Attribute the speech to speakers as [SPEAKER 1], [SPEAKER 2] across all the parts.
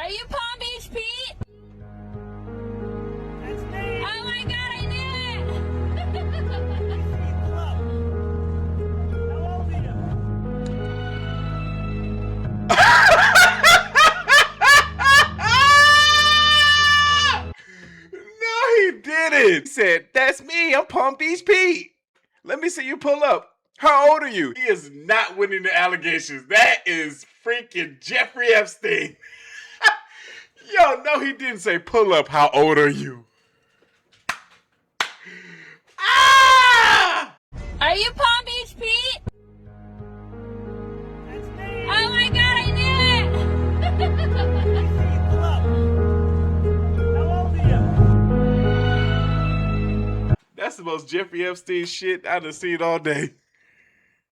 [SPEAKER 1] Are you Palm Beach Pete? That's me. Oh my God, I knew it.
[SPEAKER 2] How old are you?
[SPEAKER 3] No, he didn't. He said, "That's me. I'm Palm Beach Pete. Let me see you pull up. How old are you?" He is not winning the allegations. That is freaking Jeffrey Epstein. Yo, no, he didn't say pull up. How old are you? Ah!
[SPEAKER 1] Are you Palm Beach Pete?
[SPEAKER 2] That's me.
[SPEAKER 1] Oh my God, I knew it.
[SPEAKER 2] Pull up. How old are you?
[SPEAKER 3] That's the most Jeffrey Epstein shit I've done seen all day.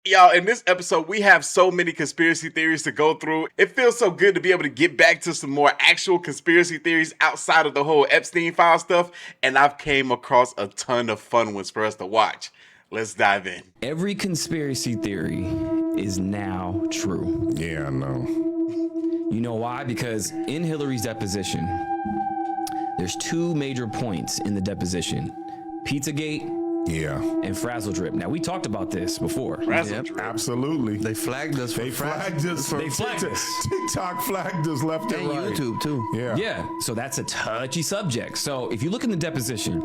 [SPEAKER 3] Y'all, in this episode, we have so many conspiracy theories to go through. It feels so good to be able to get back to some more actual conspiracy theories outside of the whole Epstein file stuff. And I've came across a ton of fun ones for us to watch. Let's dive in.
[SPEAKER 4] Every conspiracy theory is now true.
[SPEAKER 5] Yeah, I know.
[SPEAKER 4] You know why? Because in Hillary's deposition, there's two major points in the deposition. Pizzagate
[SPEAKER 5] Yeah,
[SPEAKER 4] and Frazzle Drip. Now, we talked about this before.
[SPEAKER 3] Frazzle Drip.
[SPEAKER 5] absolutely.
[SPEAKER 6] They flagged us.
[SPEAKER 5] They flagged us for
[SPEAKER 4] They flagged us.
[SPEAKER 5] TikTok flagged us left and
[SPEAKER 6] And
[SPEAKER 5] right.
[SPEAKER 6] YouTube too.
[SPEAKER 5] Yeah.
[SPEAKER 4] Yeah, so that's a touchy subject. So if you look in the deposition,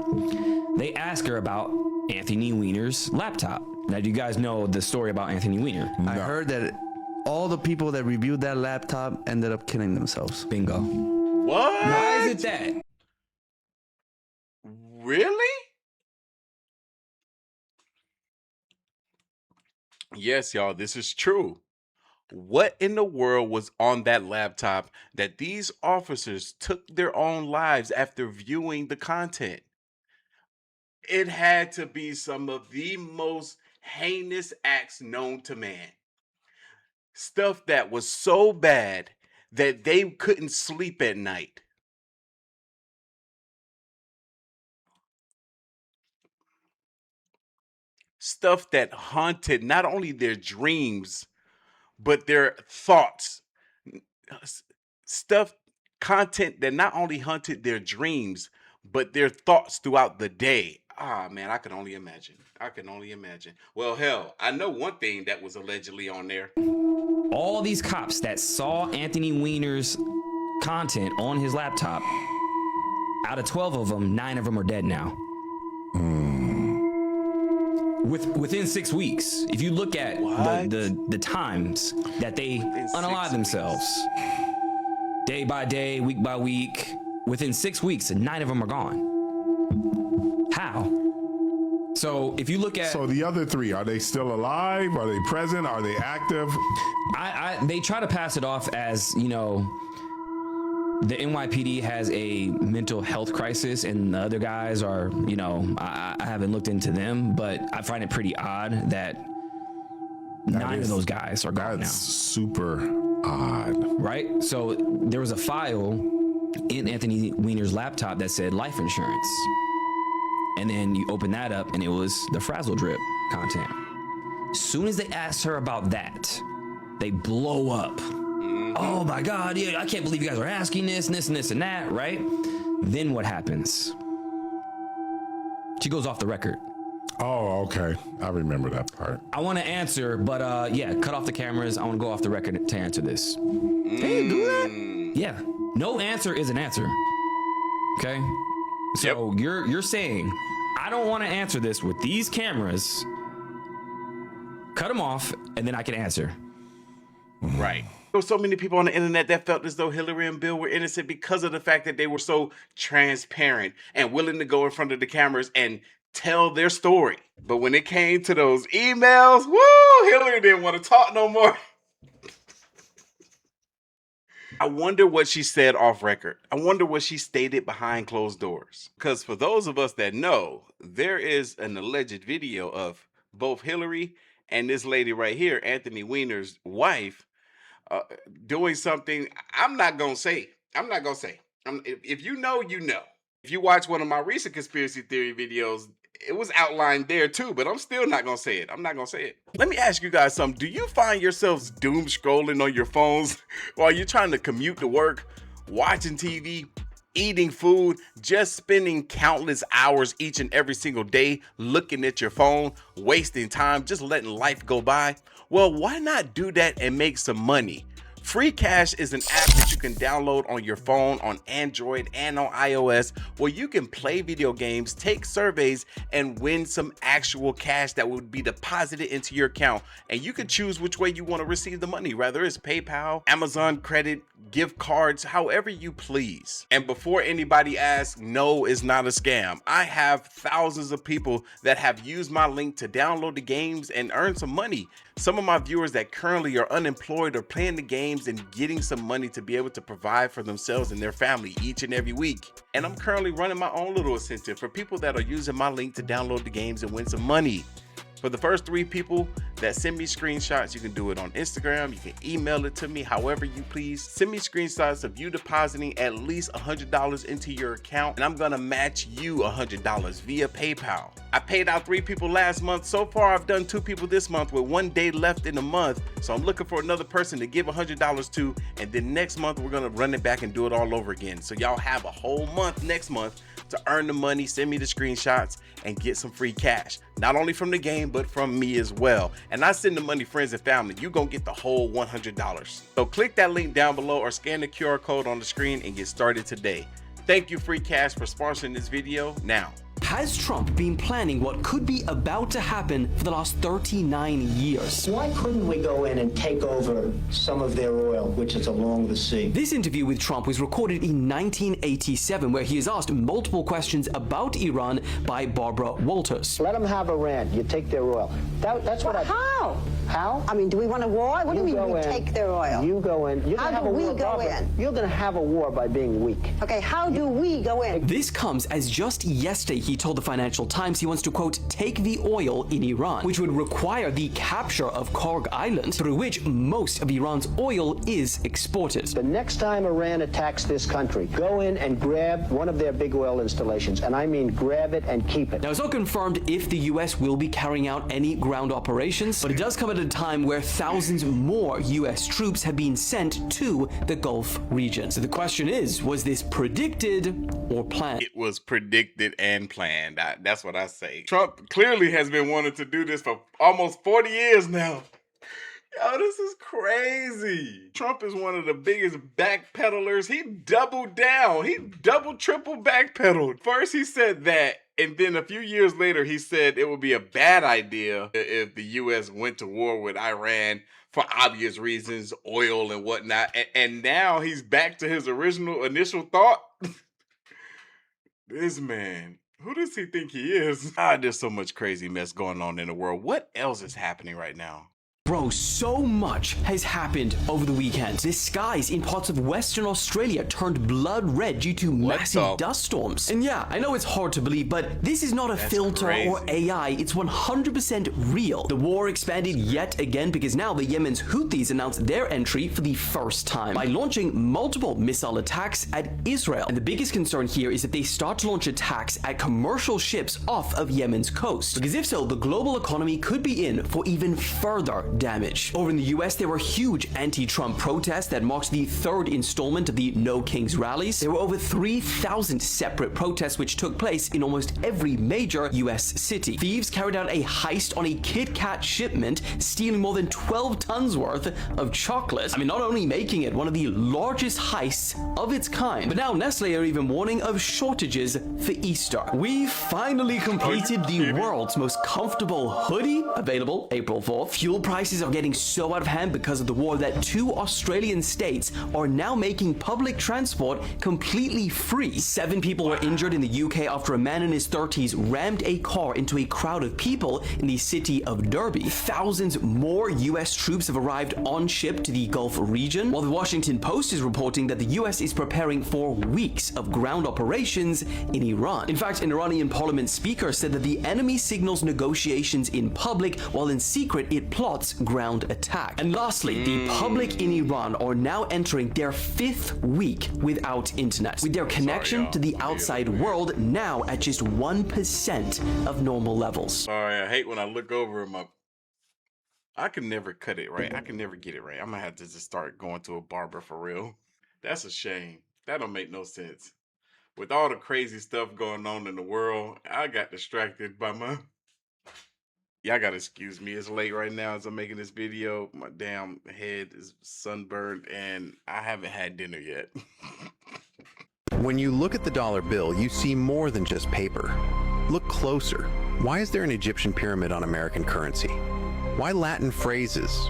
[SPEAKER 4] they ask her about Anthony Weiner's laptop. Now, do you guys know the story about Anthony Weiner?
[SPEAKER 6] I heard that all the people that reviewed that laptop ended up killing themselves.
[SPEAKER 4] Bingo.
[SPEAKER 3] What?
[SPEAKER 4] Why is it that?
[SPEAKER 3] Really? Yes, y'all, this is true. What in the world was on that laptop that these officers took their own lives after viewing the content? It had to be some of the most heinous acts known to man. Stuff that was so bad that they couldn't sleep at night. Stuff that haunted not only their dreams, but their thoughts. Stuff, content that not only haunted their dreams, but their thoughts throughout the day. Ah, man, I can only imagine. I can only imagine. Well, hell, I know one thing that was allegedly on there.
[SPEAKER 4] All these cops that saw Anthony Weiner's content on his laptop, out of 12 of them, 9 of them are dead now. Within 6 weeks, if you look at the times that they unalive themselves, day by day, week by week, within 6 weeks, 9 of them are gone. How? So if you look at,
[SPEAKER 5] So the other three, are they still alive? Are they present? Are they active?
[SPEAKER 4] they try to pass it off as, you know, the NYPD has a mental health crisis and the other guys are, you know, I haven't looked into them, but I find it pretty odd that 9 of those guys are gone now.
[SPEAKER 5] That's super odd.
[SPEAKER 4] Right? So there was a file in Anthony Weiner's laptop that said life insurance. And then you open that up and it was the Frazzle Drip content. As soon as they asked her about that, they blow up. Oh my God, yeah, I can't believe you guys are asking this and this and this and that, right? Then what happens? She goes off the record.
[SPEAKER 5] Oh, okay. I remember that part.
[SPEAKER 4] I want to answer, but yeah, cut off the cameras. I want to go off the record to answer this.
[SPEAKER 6] Hey, do that?
[SPEAKER 4] Yeah, no answer is an answer. Okay, so you're saying I don't want to answer this with these cameras. Cut them off, and then I can answer.
[SPEAKER 3] Right. There were so many people on the internet that felt as though Hillary and Bill were innocent because of the fact that they were so transparent and willing to go in front of the cameras and tell their story. But when it came to those emails, woo, Hillary didn't want to talk no more. I wonder what she said off record. I wonder what she stated behind closed doors. Because for those of us that know, there is an alleged video of both Hillary and this lady right here, Anthony Weiner's wife, doing something I'm not going to say. If you know, you know. If you watch one of my recent conspiracy theory videos, it was outlined there too, but I'm still not going to say it. Let me ask you guys something. Do you find yourselves doom scrolling on your phones while you're trying to commute to work, watching TV, eating food, just spending countless hours each and every single day looking at your phone, wasting time, just letting life go by? Well, why not do that and make some money? Free Cash is an app that you can download on your phone, on Android and on iOS, where you can play video games, take surveys, and win some actual cash that would be deposited into your account. And you can choose which way you want to receive the money, whether it's PayPal, Amazon credit, gift cards, however you please. And before anybody asks, no, it's not a scam. I have thousands of people that have used my link to download the games and earn some money. Some of my viewers that currently are unemployed are playing the games and getting some money to be able to provide for themselves and their family each and every week. And I'm currently running my own little incentive for people that are using my link to download the games and win some money. For the first 3 people that send me screenshots, you can do it on Instagram, you can email it to me, however you please. Send me screenshots of you depositing at least $100 into your account, and I'm gonna match you $100 via PayPal. I paid out 3 people last month. So far, I've done 2 people this month with 1 day left in the month. So I'm looking for another person to give $100 to, and then next month, we're gonna run it back and do it all over again. So y'all have a whole month next month to earn the money, send me the screenshots, and get some free cash. Not only from the game, but from me as well. And I send the money friends and family. You're gonna get the whole $100. So click that link down below or scan the QR code on the screen and get started today. Thank you, Free Cash, for sponsoring this video. Now,
[SPEAKER 7] Has Trump been planning what could be about to happen for the last 39 years?
[SPEAKER 8] Why couldn't we go in and take over some of their oil, which is along the sea?
[SPEAKER 7] This interview with Trump was recorded in 1987, where he is asked multiple questions about Iran by Barbara Walters.
[SPEAKER 8] Let them have Iran. You take their oil. That's what
[SPEAKER 9] How?
[SPEAKER 8] How?
[SPEAKER 9] I mean, do we want a war? What do you mean
[SPEAKER 8] go
[SPEAKER 9] we
[SPEAKER 8] in,
[SPEAKER 9] take their oil?
[SPEAKER 8] You go in. You're
[SPEAKER 9] How
[SPEAKER 8] gonna have
[SPEAKER 9] do
[SPEAKER 8] a
[SPEAKER 9] we
[SPEAKER 8] war,
[SPEAKER 9] go
[SPEAKER 8] Barbara.
[SPEAKER 9] in?
[SPEAKER 8] You're going to have a war by being weak.
[SPEAKER 9] Okay, how do we go in?
[SPEAKER 7] This comes as just yesterday he told the Financial Times he wants to, quote, take the oil in Iran, which would require the capture of Karg Island, through which most of Iran's oil is exported.
[SPEAKER 8] The next time Iran attacks this country, go in and grab one of their big oil installations. And I mean grab it and keep it.
[SPEAKER 7] Now, it's not confirmed if the US will be carrying out any ground operations, but it does come at a time where thousands more US troops have been sent to the Gulf region. So the question is, was this predicted or planned?
[SPEAKER 3] it was predicted and planned. That's what I say. Trump clearly has been wanting to do this for almost 40 years now. Yo, this is crazy. Trump is one of the biggest backpedalers. He doubled down. He double, triple backpedaled. First, he said that, and then a few years later, he said it would be a bad idea if the U.S. went to war with Iran for obvious reasons, oil and whatnot. And now he's back to his initial thought. This man, who does he think he is? There's so much crazy mess going on in the world. What else is happening right now?
[SPEAKER 7] Bro, so much has happened over the weekend. The skies in parts of Western Australia turned blood red due to massive dust storms. And yeah, I know it's hard to believe, but this is not a filter or AI. It's 100% real. The war expanded yet again because now the Yemen's Houthis announced their entry for the first time by launching multiple missile attacks at Israel. And the biggest concern here is that they start to launch attacks at commercial ships off of Yemen's coast. Because if so, the global economy could be in for even further damage. Over in the US, there were huge anti-Trump protests that marked the 3rd installment of the No Kings rallies. There were over 3,000 separate protests which took place in almost every major US city. Thieves carried out a heist on a Kit Kat shipment, stealing more than 12 tons worth of chocolate. I mean, not only making it one of the largest heists of its kind, but now Nestle are even warning of shortages for Easter. We finally completed the world's most comfortable hoodie, available April 4th. Fuel prices are getting so out of hand because of the war that 2 Australian states are now making public transport completely free. 7 people were injured in the UK after a man in his 30s rammed a car into a crowd of people in the city of Derby. Thousands more US troops have arrived on ship to the Gulf region, while the Washington Post is reporting that the US is preparing for weeks of ground operations in Iran. In fact, an Iranian parliament speaker said that the enemy signals negotiations in public, while in secret it plots ground attack. And lastly, the public in Iran are now entering their 5th week without internet, with their connection to the outside world now at just 1% of normal levels.
[SPEAKER 3] Sorry, I hate when I look over I can never cut it right. I can never get it right. I'm gonna have to just start going to a barber for real. That's a shame. That don't make no sense. With all the crazy stuff going on in the world, I got distracted by my... Y'all gotta excuse me. It's late right now as I'm making this video. My damn head is sunburned and I haven't had dinner yet.
[SPEAKER 10] When you look at the dollar bill, you see more than just paper. Look closer. Why is there an Egyptian pyramid on American currency? Why Latin phrases?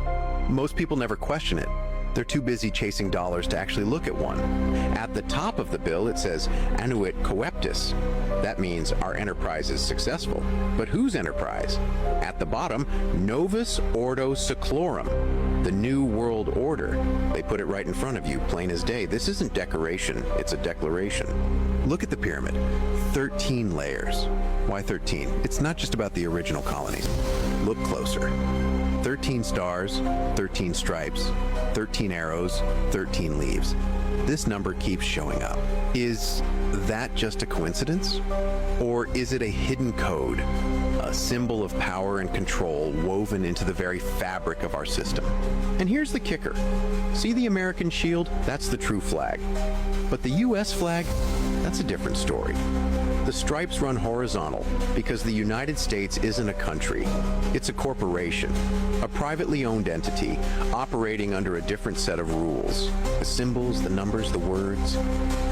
[SPEAKER 10] Most people never question it. They're too busy chasing dollars to actually look at one. At the top of the bill, it says Annuit Coeptis. That means our enterprise is successful. But whose enterprise? At the bottom, Novus Ordo Seclorum, the New World Order. They put it right in front of you, plain as day. This isn't decoration, it's a declaration. Look at the pyramid. 13 layers. Why 13? It's not just about the original colonies. Look closer. 13 stars, 13 stripes, 13 arrows, 13 leaves. This number keeps showing up. Is that just a coincidence? Or is it a hidden code, a symbol of power and control woven into the very fabric of our system? And here's the kicker. See the American shield? That's the true flag. But the US flag? That's a different story. The stripes run horizontal because the United States isn't a country. It's a corporation, a privately owned entity operating under a different set of rules. The symbols, the numbers, the words,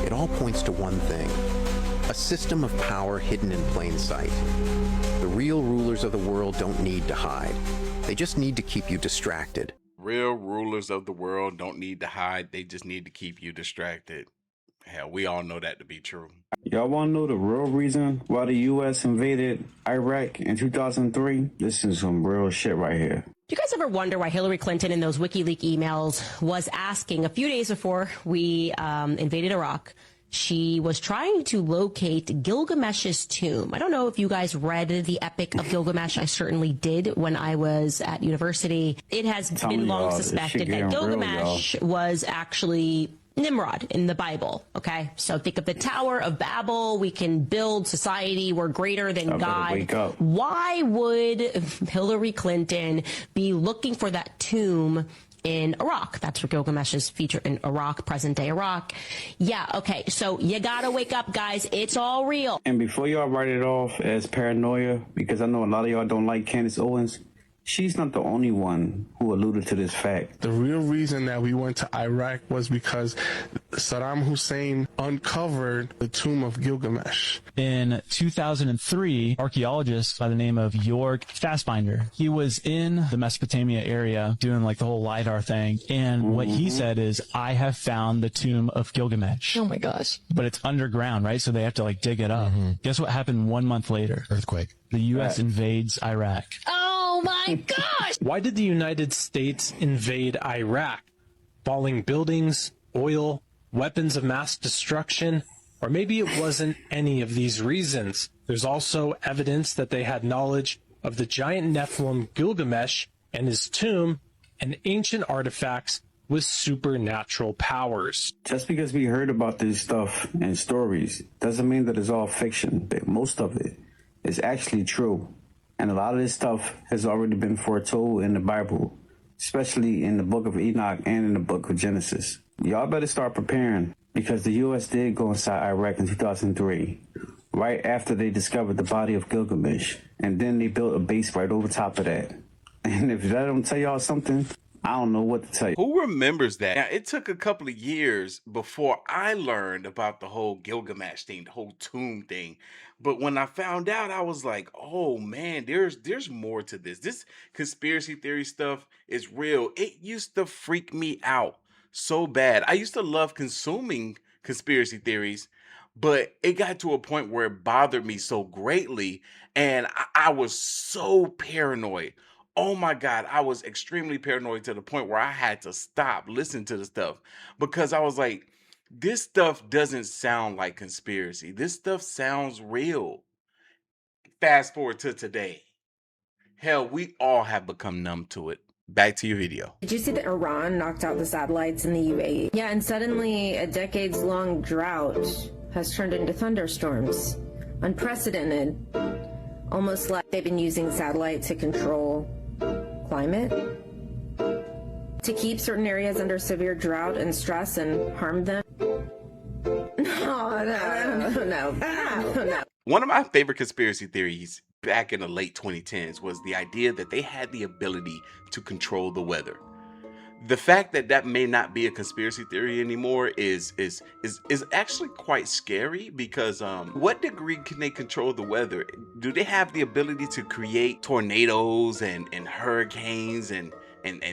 [SPEAKER 10] it all points to one thing. A system of power hidden in plain sight. The real rulers of the world don't need to hide. They just need to keep you distracted.
[SPEAKER 3] Real rulers of the world don't need to hide. They just need to keep you distracted. Hell, we all know that to be true.
[SPEAKER 11] Y'all want to know the real reason why the U.S. invaded Iraq in 2003? This is some real shit right here.
[SPEAKER 12] Do you guys ever wonder why Hillary Clinton in those WikiLeaks emails was asking a few days before we invaded Iraq? She was trying to locate Gilgamesh's tomb. I don't know if you guys read the Epic of Gilgamesh. I certainly did when I was at university. It has been long suspected that Gilgamesh was actually Nimrod in the Bible. Okay, so think of the Tower of Babel. We can build society. We're greater than God. Why would Hillary Clinton be looking for that tomb in Iraq? That's where Gilgamesh is featured, in Iraq, present day Iraq. Yeah, okay, so you gotta wake up, guys. It's all real.
[SPEAKER 11] And before y'all write it off as paranoia, because I know a lot of y'all don't like Candace Owens, she's not the only one who alluded to this fact.
[SPEAKER 5] The real reason that we went to Iraq was because Saddam Hussein uncovered the tomb of Gilgamesh.
[SPEAKER 13] In 2003, archaeologist by the name of Jörg Fassbinder, he was in the Mesopotamia area doing like the whole LiDAR thing. And what he said is, I have found the tomb of Gilgamesh.
[SPEAKER 14] Oh my gosh.
[SPEAKER 13] But it's underground, right? So they have to like dig it up. Guess what happened 1 month later?
[SPEAKER 14] Earthquake.
[SPEAKER 13] The U.S. invades Iraq.
[SPEAKER 14] Oh my gosh!
[SPEAKER 15] Why did the United States invade Iraq? Falling buildings, oil, weapons of mass destruction, or maybe it wasn't any of these reasons. There's also evidence that they had knowledge of the giant Nephilim Gilgamesh and his tomb and ancient artifacts with supernatural powers.
[SPEAKER 11] Just because we heard about this stuff and stories doesn't mean that it's all fiction. Most of it is actually true. And a lot of this stuff has already been foretold in the Bible, especially in the book of Enoch and in the book of Genesis. Y'all better start preparing, because the U.S. did go inside Iraq in 2003, right after they discovered the body of Gilgamesh. And then they built a base right over top of that. And if that don't tell y'all something, I don't know what to tell you.
[SPEAKER 3] Who remembers that? Now, it took a couple of years before I learned about the whole Gilgamesh thing, the whole tomb thing. But when I found out, I was like, oh man, there's more to this. This conspiracy theory stuff is real. It used to freak me out so bad. I used to love consuming conspiracy theories, but it got to a point where it bothered me so greatly. And I was so paranoid. Oh my God, I was extremely paranoid to the point where I had to stop listening to the stuff, because I was like, this stuff doesn't sound like conspiracy. This stuff sounds real. Fast forward to today. Hell, we all have become numb to it. Back to your video.
[SPEAKER 16] Did you see that Iran knocked out the satellites in the UAE? Yeah, and suddenly a decades-long drought has turned into thunderstorms. Unprecedented. Almost like they've been using satellite to control climate, to keep certain areas under severe drought and stress and harm them. no.
[SPEAKER 3] One of my favorite conspiracy theories back in the late 2010s was the idea that they had the ability to control the weather. The fact that that may not be a conspiracy theory anymore is actually quite scary, because what degree can they control the weather? Do they have the ability to create tornadoes and hurricanes and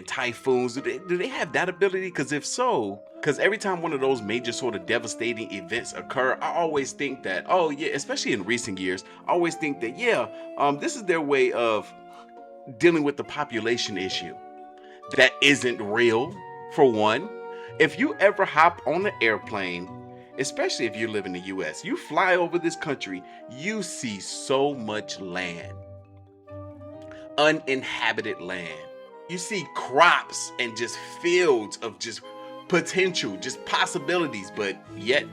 [SPEAKER 3] typhoons? Do they have that ability? Because if so, because every time one of those major sort of devastating events occur, I always think that, oh yeah, especially in recent years, I always think that, yeah, this is their way of dealing with the population issue. That isn't real, for one. If you ever hop on an airplane, especially if you live in the US, you fly over this country, you see so much land, uninhabited land. You see crops and just fields of just potential, just possibilities, but yet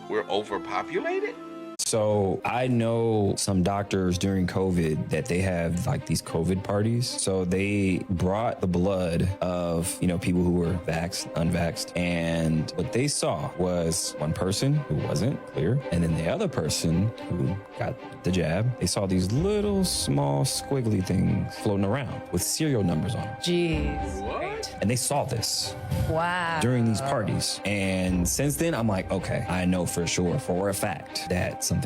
[SPEAKER 3] we're overpopulated.
[SPEAKER 4] So I know some doctors during COVID that they have like these COVID parties. So they brought the blood of, you know, people who were vaxxed, unvaxxed. And what they saw was one person who wasn't clear. And then the other person who got the jab, they saw these little small squiggly things floating around with serial numbers on them.
[SPEAKER 1] Jeez.
[SPEAKER 3] What?
[SPEAKER 4] And they saw this
[SPEAKER 1] Wow.
[SPEAKER 4] during these parties. And since then, I'm like, okay, I know for sure, for a fact, that something.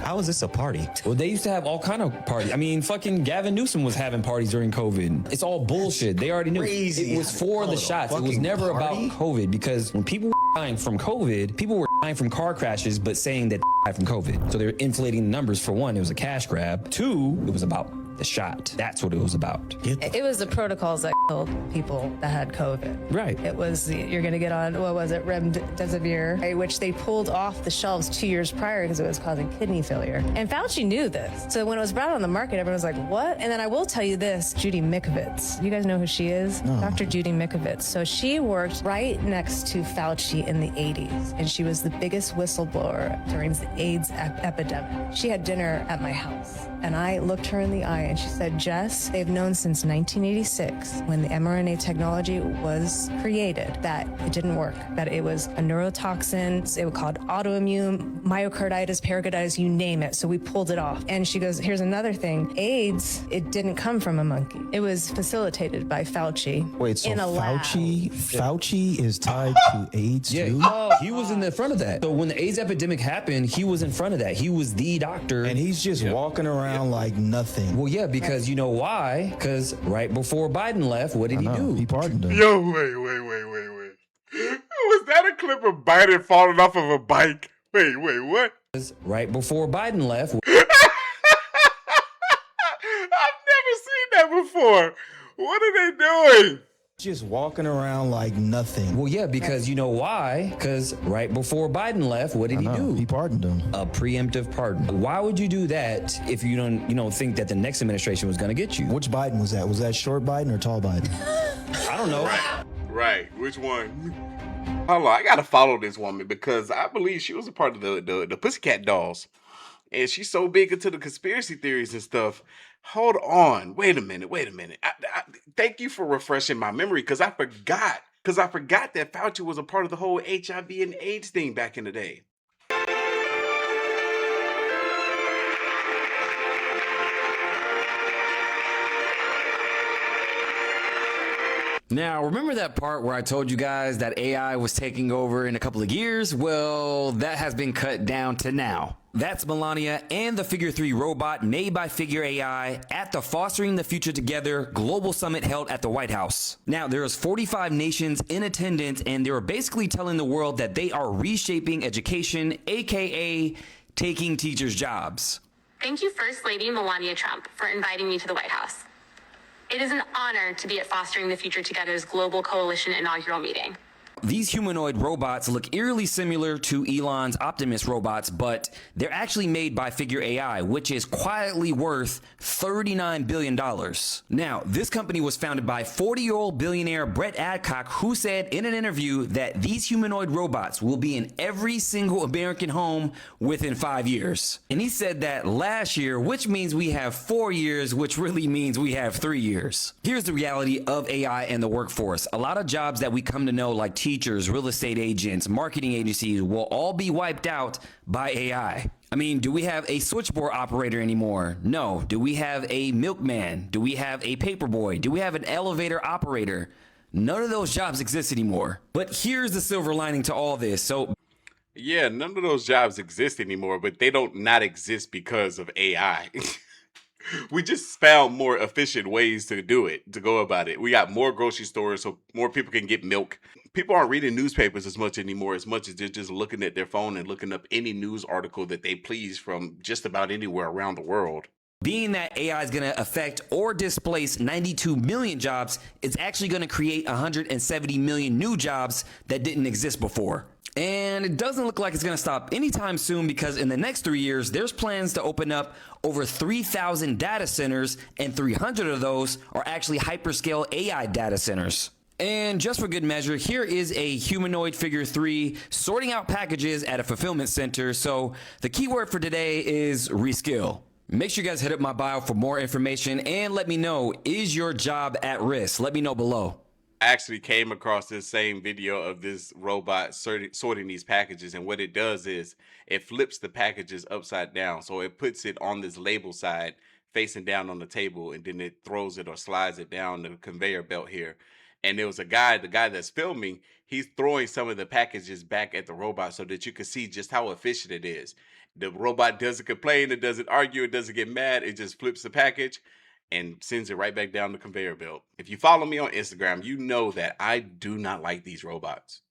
[SPEAKER 17] How is this a party?
[SPEAKER 4] Well, they used to have all kind of parties. I mean, fucking Gavin Newsom was having parties during COVID. It's all bullshit. They already knew.
[SPEAKER 17] Crazy.
[SPEAKER 4] It was for the shots. It was never about COVID, because when people were dying from COVID, people were dying from car crashes, but saying that died from COVID. So they're inflating the numbers. For one, it was a cash grab. Two, it was about the shot. That's what it was about.
[SPEAKER 1] It was the protocols that killed people that had COVID.
[SPEAKER 4] Right.
[SPEAKER 1] It was, you're going to get on, what was it, remdesivir, right, which they pulled off the shelves 2 years prior because it was causing kidney failure. And Fauci knew this. So when it was brought on the market, everyone was like, what? And then I will tell you this, Judy Mikovits. You guys know who she is?
[SPEAKER 17] No.
[SPEAKER 1] Dr. Judy Mikovits. So she worked right next to Fauci in the 80s, and she was the biggest whistleblower during the AIDS epidemic. She had dinner at my house, and I looked her in the eye, and she said, Jess, they've known since 1986, when the mRNA technology was created, that it didn't work, that it was a neurotoxin. It was called autoimmune, myocarditis, pericarditis, you name it. So we pulled it off. And she goes, here's another thing. AIDS, it didn't come from a monkey. It was facilitated by Fauci.
[SPEAKER 17] Wait, so
[SPEAKER 1] in a
[SPEAKER 17] Fauci is tied to AIDS
[SPEAKER 4] Yeah,
[SPEAKER 17] too?
[SPEAKER 4] he was in the front of that. So when the AIDS epidemic happened, he was in front of that. He was the doctor.
[SPEAKER 17] And he's just walking around like nothing.
[SPEAKER 4] Well, yeah, because you know why? Because right before Biden left, what did he do?
[SPEAKER 17] He pardoned him.
[SPEAKER 3] Yo, wait. Was that a clip of Biden falling off of a bike? Wait, what?
[SPEAKER 4] Right before Biden left.
[SPEAKER 3] I've never seen that before. What are they doing?
[SPEAKER 17] Just walking around like nothing.
[SPEAKER 4] Well, yeah, because you know why? Because right before Biden left, what did he do?
[SPEAKER 17] He pardoned him.
[SPEAKER 4] A preemptive pardon. Why would you do that if you don't think that the next administration was going to get you?
[SPEAKER 17] Which Biden was that? Was that short Biden or tall Biden?
[SPEAKER 4] I don't know.
[SPEAKER 3] Right. Which one? Hold on, I gotta follow this woman because I believe she was a part of the Pussycat Dolls, and she's so big into the conspiracy theories and stuff. Hold on, wait a minute. I thank you for refreshing my memory, because I forgot that Fauci was a part of the whole HIV and AIDS thing back in the day.
[SPEAKER 4] Now, remember that part where I told you guys that AI was taking over in a couple of years? Well, that has been cut down to now. That's Melania and the Figure 3 robot made by Figure AI at the Fostering the Future Together Global Summit held at the White House. Now, there's 45 nations in attendance, and they were basically telling the world that they are reshaping education, aka taking teachers' jobs.
[SPEAKER 18] Thank you, First Lady Melania Trump, for inviting me to the White House. It is an honor to be at Fostering the Future Together's Global Coalition inaugural meeting.
[SPEAKER 4] These humanoid robots look eerily similar to Elon's Optimus robots, but they're actually made by Figure AI, which is quietly worth $39 billion. Now, this company was founded by 40-year-old billionaire Brett Adcock, who said in an interview that these humanoid robots will be in every single American home within 5 years. And he said that last year, which means we have 4 years, which really means we have 3 years. Here's the reality of AI and the workforce. A lot of jobs that we come to know, like teachers, teachers, real estate agents, marketing agencies will all be wiped out by AI. I mean, do we have a switchboard operator anymore? No. Do we have a milkman? Do we have a paperboy? Do we have an elevator operator? None of those jobs exist anymore. But here's the silver lining to all this. So
[SPEAKER 3] yeah, none of those jobs exist anymore, but they don't not exist because of AI. We just found more efficient ways to do it, to go about it. We got more grocery stores so more people can get milk. People aren't reading newspapers as much anymore, as much as they're just looking at their phone and looking up any news article that they please from just about anywhere around the world.
[SPEAKER 4] Being that AI is going to affect or displace 92 million jobs, it's actually going to create 170 million new jobs that didn't exist before. And it doesn't look like it's going to stop anytime soon, because in the next 3 years, there's plans to open up over 3,000 data centers, and 300 of those are actually hyperscale AI data centers. And just for good measure, here is a humanoid figure 3 sorting out packages at a fulfillment center. So the keyword for today is reskill. Make sure you guys hit up my bio for more information and let me know, is your job at risk? Let me know below.
[SPEAKER 3] I actually came across this same video of this robot sorting these packages, and what it does is it flips the packages upside down. So it puts it on this label side facing down on the table, and then it throws it or slides it down the conveyor belt here. And there was the guy that's filming, he's throwing some of the packages back at the robot so that you can see just how efficient it is. The robot doesn't complain, it doesn't argue, it doesn't get mad, it just flips the package and sends it right back down the conveyor belt. If you follow me on Instagram, you know that I do not like these robots.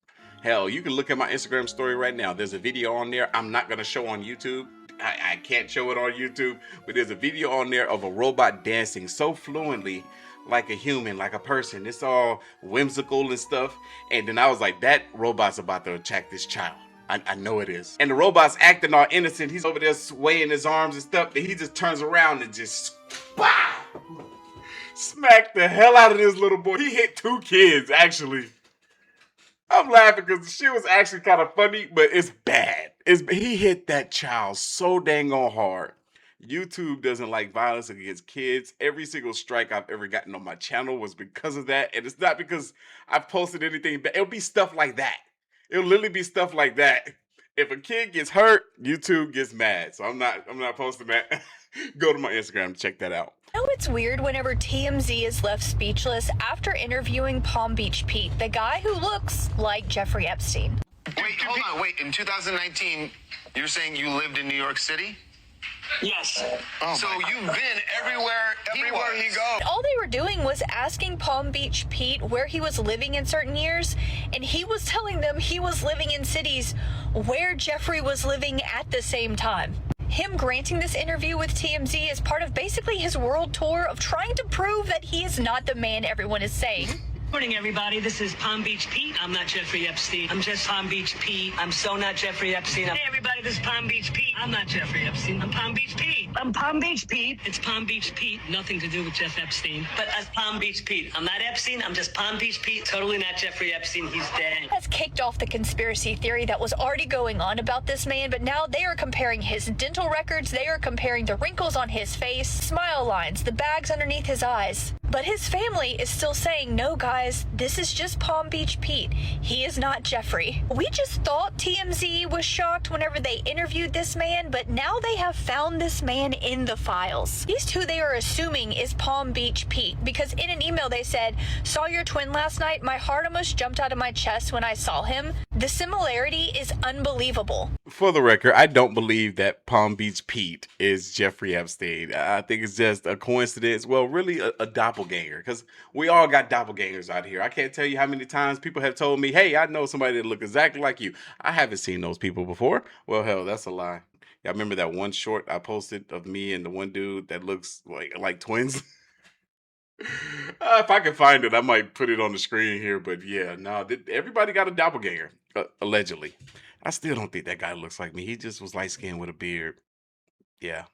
[SPEAKER 3] Hell, you can look at my Instagram story right now. There's a video on there I'm not going to show on YouTube. I can't show it on YouTube, but there's a video on there of a robot dancing so fluently like a human, like a person. It's all whimsical and stuff. And then I was like, that robot's about to attack this child. I know it is. And the robot's acting all innocent. He's over there swaying his arms and stuff. And he just turns around and just smacked the hell out of this little boy. He hit 2 kids, actually. I'm laughing because the shit was actually kind of funny, but it's bad. He hit that child so dang on hard. YouTube doesn't like violence against kids. Every single strike I've ever gotten on my channel was because of that. And it's not because I've posted anything bad. It'll be stuff like that. It'll literally be stuff like that. If a kid gets hurt, YouTube gets mad. So I'm not posting that. Go to my Instagram to check that out.
[SPEAKER 19] You know, it's weird whenever TMZ is left speechless after interviewing Palm Beach Pete, the guy who looks like Jeffrey Epstein.
[SPEAKER 20] Wait, hold on, wait. In 2019, you're saying you lived in New York City?
[SPEAKER 21] Yes.
[SPEAKER 20] Oh, so you've been everywhere he goes.
[SPEAKER 19] All they were doing was asking Palm Beach Pete where he was living in certain years, and he was telling them he was living in cities where Jeffrey was living at the same time. Him granting this interview with TMZ is part of basically his world tour of trying to prove that he is not the man everyone is saying.
[SPEAKER 21] Morning, everybody. This is Palm Beach Pete. I'm not Jeffrey Epstein. I'm just Palm Beach Pete. I'm so not Jeffrey Epstein. Hey, everybody. This is Palm Beach Pete. I'm not Jeffrey Epstein. I'm Palm Beach Pete. I'm Palm Beach Pete. It's Palm Beach Pete. Nothing to do with Jeff Epstein. But as Palm Beach Pete. I'm not Epstein. I'm just Palm Beach Pete. Totally not Jeffrey Epstein. He's dead.
[SPEAKER 19] Has kicked off the conspiracy theory that was already going on about this man, but now they are comparing his dental records. They are comparing the wrinkles on his face, smile lines, the bags underneath his eyes. But his family is still saying, no, guys, this is just Palm Beach Pete. He is not Jeffrey. We just thought TMZ was shocked whenever they interviewed this man, but now they have found this man in the files. These two they are assuming is Palm Beach Pete, because in an email they said, saw your twin last night. My heart almost jumped out of my chest when I saw him. The similarity is unbelievable.
[SPEAKER 3] For the record, I don't believe that Palm Beach Pete is Jeffrey Epstein. I think it's just a coincidence. Well, really a doppelganger, because we all got doppelgangers out here. I can't tell you how many times people have told me, hey, I know somebody that looks exactly like you. I haven't seen those people before. Well, hell, that's a lie. Y'all remember that one short I posted of me and the one dude that looks like twins? If I can find it, I might put it on the screen here. But yeah, no, everybody got a doppelganger, allegedly. I still don't think that guy looks like me. He just was light-skinned with a beard. Yeah.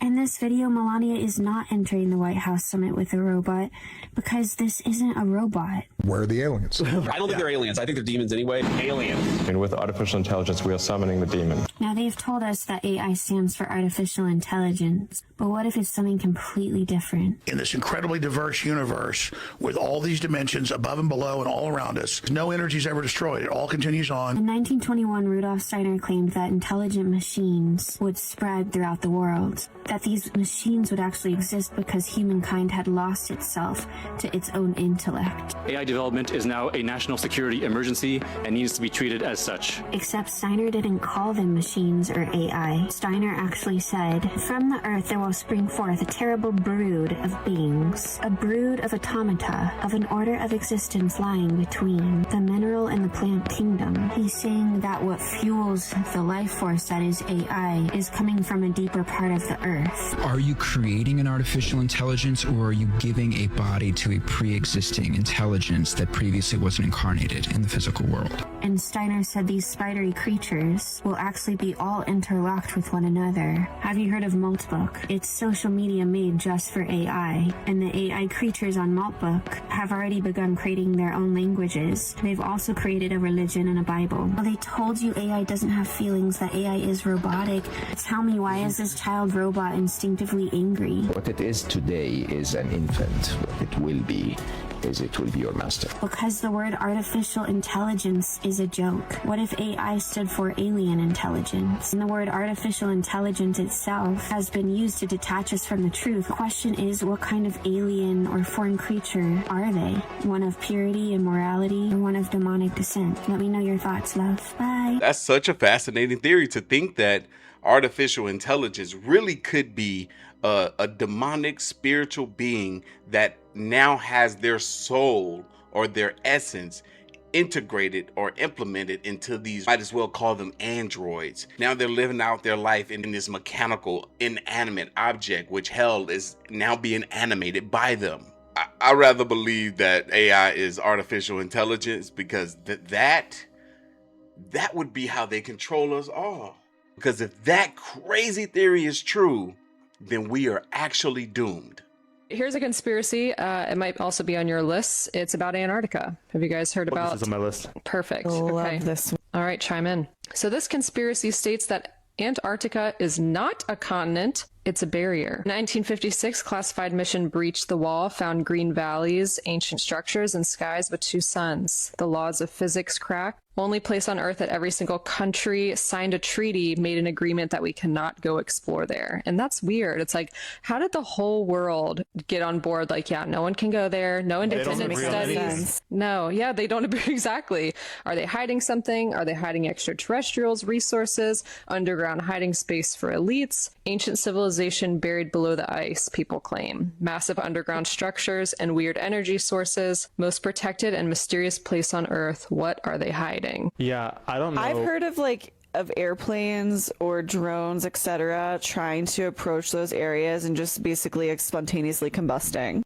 [SPEAKER 2] In this video, Melania is not entering the White House summit with a robot because this isn't a robot.
[SPEAKER 22] Where are the aliens?
[SPEAKER 23] I don't think they're aliens. I think they're demons anyway. Aliens.
[SPEAKER 24] And with artificial intelligence, we are summoning the demon.
[SPEAKER 2] Now, they've told us that AI stands for artificial intelligence, but what if it's something completely different?
[SPEAKER 25] In this incredibly diverse universe, with all these dimensions above and below and all around us, no energy is ever destroyed. It all continues on.
[SPEAKER 2] In 1921, Rudolf Steiner claimed that intelligent machines would spread throughout the world, that these machines would actually exist because humankind had lost itself to its own intellect.
[SPEAKER 23] AI development is now a national security emergency and needs to be treated as such.
[SPEAKER 2] Except Steiner didn't call them machines or AI. Steiner actually said, "From the earth there will spring forth a terrible brood of beings, a brood of automata, of an order of existence lying between the mineral and the plant kingdom." He's saying that what fuels the life force that is AI is coming from a deeper part of the earth.
[SPEAKER 26] Are you creating an artificial intelligence, or are you giving a body to a pre-existing intelligence that previously wasn't incarnated in the physical world?
[SPEAKER 2] And Steiner said these spidery creatures will actually be all interlocked with one another. Have you heard of Maltbook? It's social media made just for AI, and the AI creatures on Maltbook have already begun creating their own languages. They've also created a religion and a Bible. Well, they told you AI doesn't have feelings, that AI is robotic. Tell me, why is this child robot instinctively angry?
[SPEAKER 27] What it is today is an infant. What it will be is it will be your master.
[SPEAKER 2] Because the word artificial intelligence is a joke. What if AI stood for alien intelligence? And the word artificial intelligence itself has been used to detach us from the truth. The question is, what kind of alien or foreign creature are they? One of purity and morality, or one of demonic descent? Let me know your thoughts, love. Bye.
[SPEAKER 3] That's such a fascinating theory, to think that artificial intelligence really could be a demonic spiritual being that now has their soul or their essence integrated or implemented into these, might as well call them androids. Now they're living out their life in this mechanical, inanimate object, which hell is now being animated by them. I rather believe that AI is artificial intelligence, because that would be how they control us all. Because if that crazy theory is true, then we are actually doomed.
[SPEAKER 28] Here's a conspiracy. It might also be on your list. It's about Antarctica. Have you guys heard about?
[SPEAKER 24] This is on my list.
[SPEAKER 28] Perfect.
[SPEAKER 9] Love this.
[SPEAKER 28] All right, chime in. So this conspiracy states that Antarctica is not a continent. It's a barrier. 1956, classified mission breached the wall, found green valleys, ancient structures, and skies with two suns. The laws of physics cracked. Only place on Earth that every single country signed a treaty, made an agreement that we cannot go explore there. And that's weird. It's like, how did the whole world get on board? Like, yeah, no one can go there. No independent studies. No, yeah, they don't agree. Exactly. Are they hiding something? Are they hiding extraterrestrials, resources, underground hiding space for elites? Ancient civilization buried below the ice, people claim. Massive underground structures and weird energy sources. Most protected and mysterious place on Earth. What are they hiding?
[SPEAKER 24] Yeah, I don't know.
[SPEAKER 9] I've heard of airplanes or drones, etc., trying to approach those areas and just basically spontaneously combusting.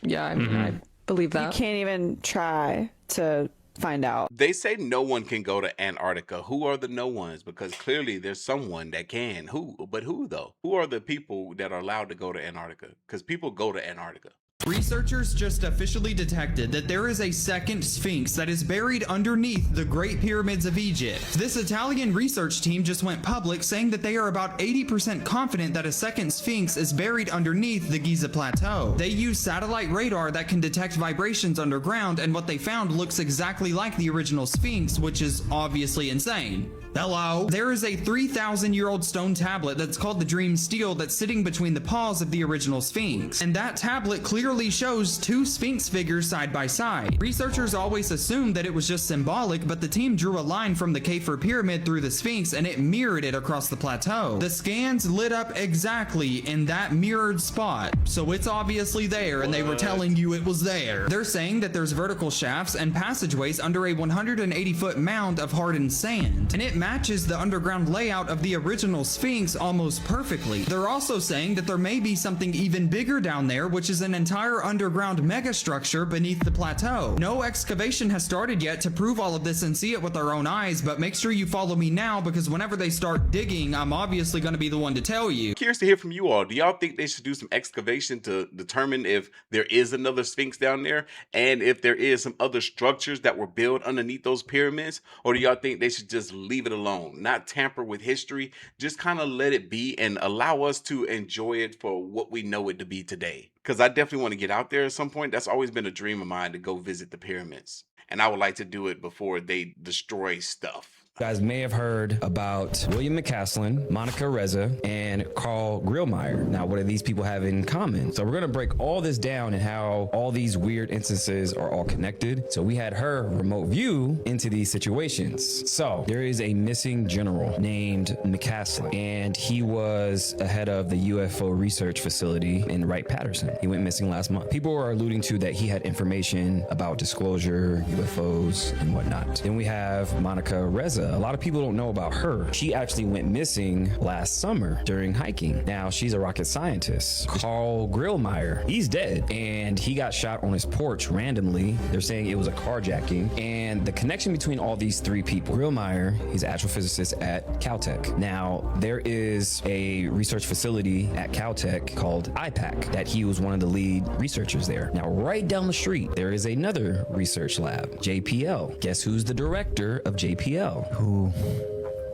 [SPEAKER 28] Yeah, I mean, I believe that.
[SPEAKER 9] You can't even try to find out.
[SPEAKER 3] They say no one can go to Antarctica. Who are the no ones? Because clearly there's someone that can. Who? But who though? Who are the people that are allowed to go to Antarctica? Because people go to Antarctica.
[SPEAKER 29] Researchers just officially detected that there is a second Sphinx that is buried underneath the Great Pyramids of Egypt. This Italian research team just went public saying that they are about 80% confident that a second Sphinx is buried underneath the Giza Plateau. They use satellite radar that can detect vibrations underground, and what they found looks exactly like the original Sphinx, which is obviously insane. Hello? There is a 3,000-year-old stone tablet that's called the Dream Stele that's sitting between the paws of the original Sphinx. And that tablet clearly shows two Sphinx figures side by side. Researchers always assumed that it was just symbolic, but the team drew a line from the Kafir Pyramid through the Sphinx and it mirrored it across the plateau. The scans lit up exactly in that mirrored spot, so it's obviously there, and they were telling you it was there. They're saying that there's vertical shafts and passageways under a 180-foot mound of hardened sand, and it matches the underground layout of the original Sphinx almost perfectly. They're also saying that there may be something even bigger down there, which is an entire entire underground megastructure beneath the plateau. No excavation has started yet to prove all of this and see it with our own eyes, but make sure you follow me now, because whenever they start digging, I'm obviously going to be the one to tell you.
[SPEAKER 3] Curious to hear from you all. Do y'all think they should do some excavation to determine if there is another Sphinx down there, and if there is some other structures that were built underneath those pyramids? Or do y'all think they should just leave it alone, not tamper with history, just kind of let it be and allow us to enjoy it for what we know it to be today? Because I definitely want to get out there at some point. That's always been a dream of mine, to go visit the pyramids, and I would like to do it before they destroy stuff.
[SPEAKER 4] You guys may have heard about William McCaslin, Monica Reza, and Carl Grillmeyer. Now, what do these people have in common? So we're going to break all this down and how all these weird instances are all connected. So we had her remote view into these situations. So there is a missing general named McCaslin, and he was the head of the UFO research facility in Wright-Patterson. He went missing last month. People are alluding to that he had information about disclosure, UFOs, and whatnot. Then we have Monica Reza. A lot of people don't know about her. She actually went missing last summer during hiking. Now, she's a rocket scientist. Carl Grillmeyer, he's dead, and he got shot on his porch randomly. They're saying it was a carjacking. And the connection between all these three people: Grillmeyer, he's an astrophysicist at Caltech. Now, there is a research facility at Caltech called IPAC that he was one of the lead researchers there. Now, right down the street, there is another research lab, JPL. Guess who's the director of JPL? Who?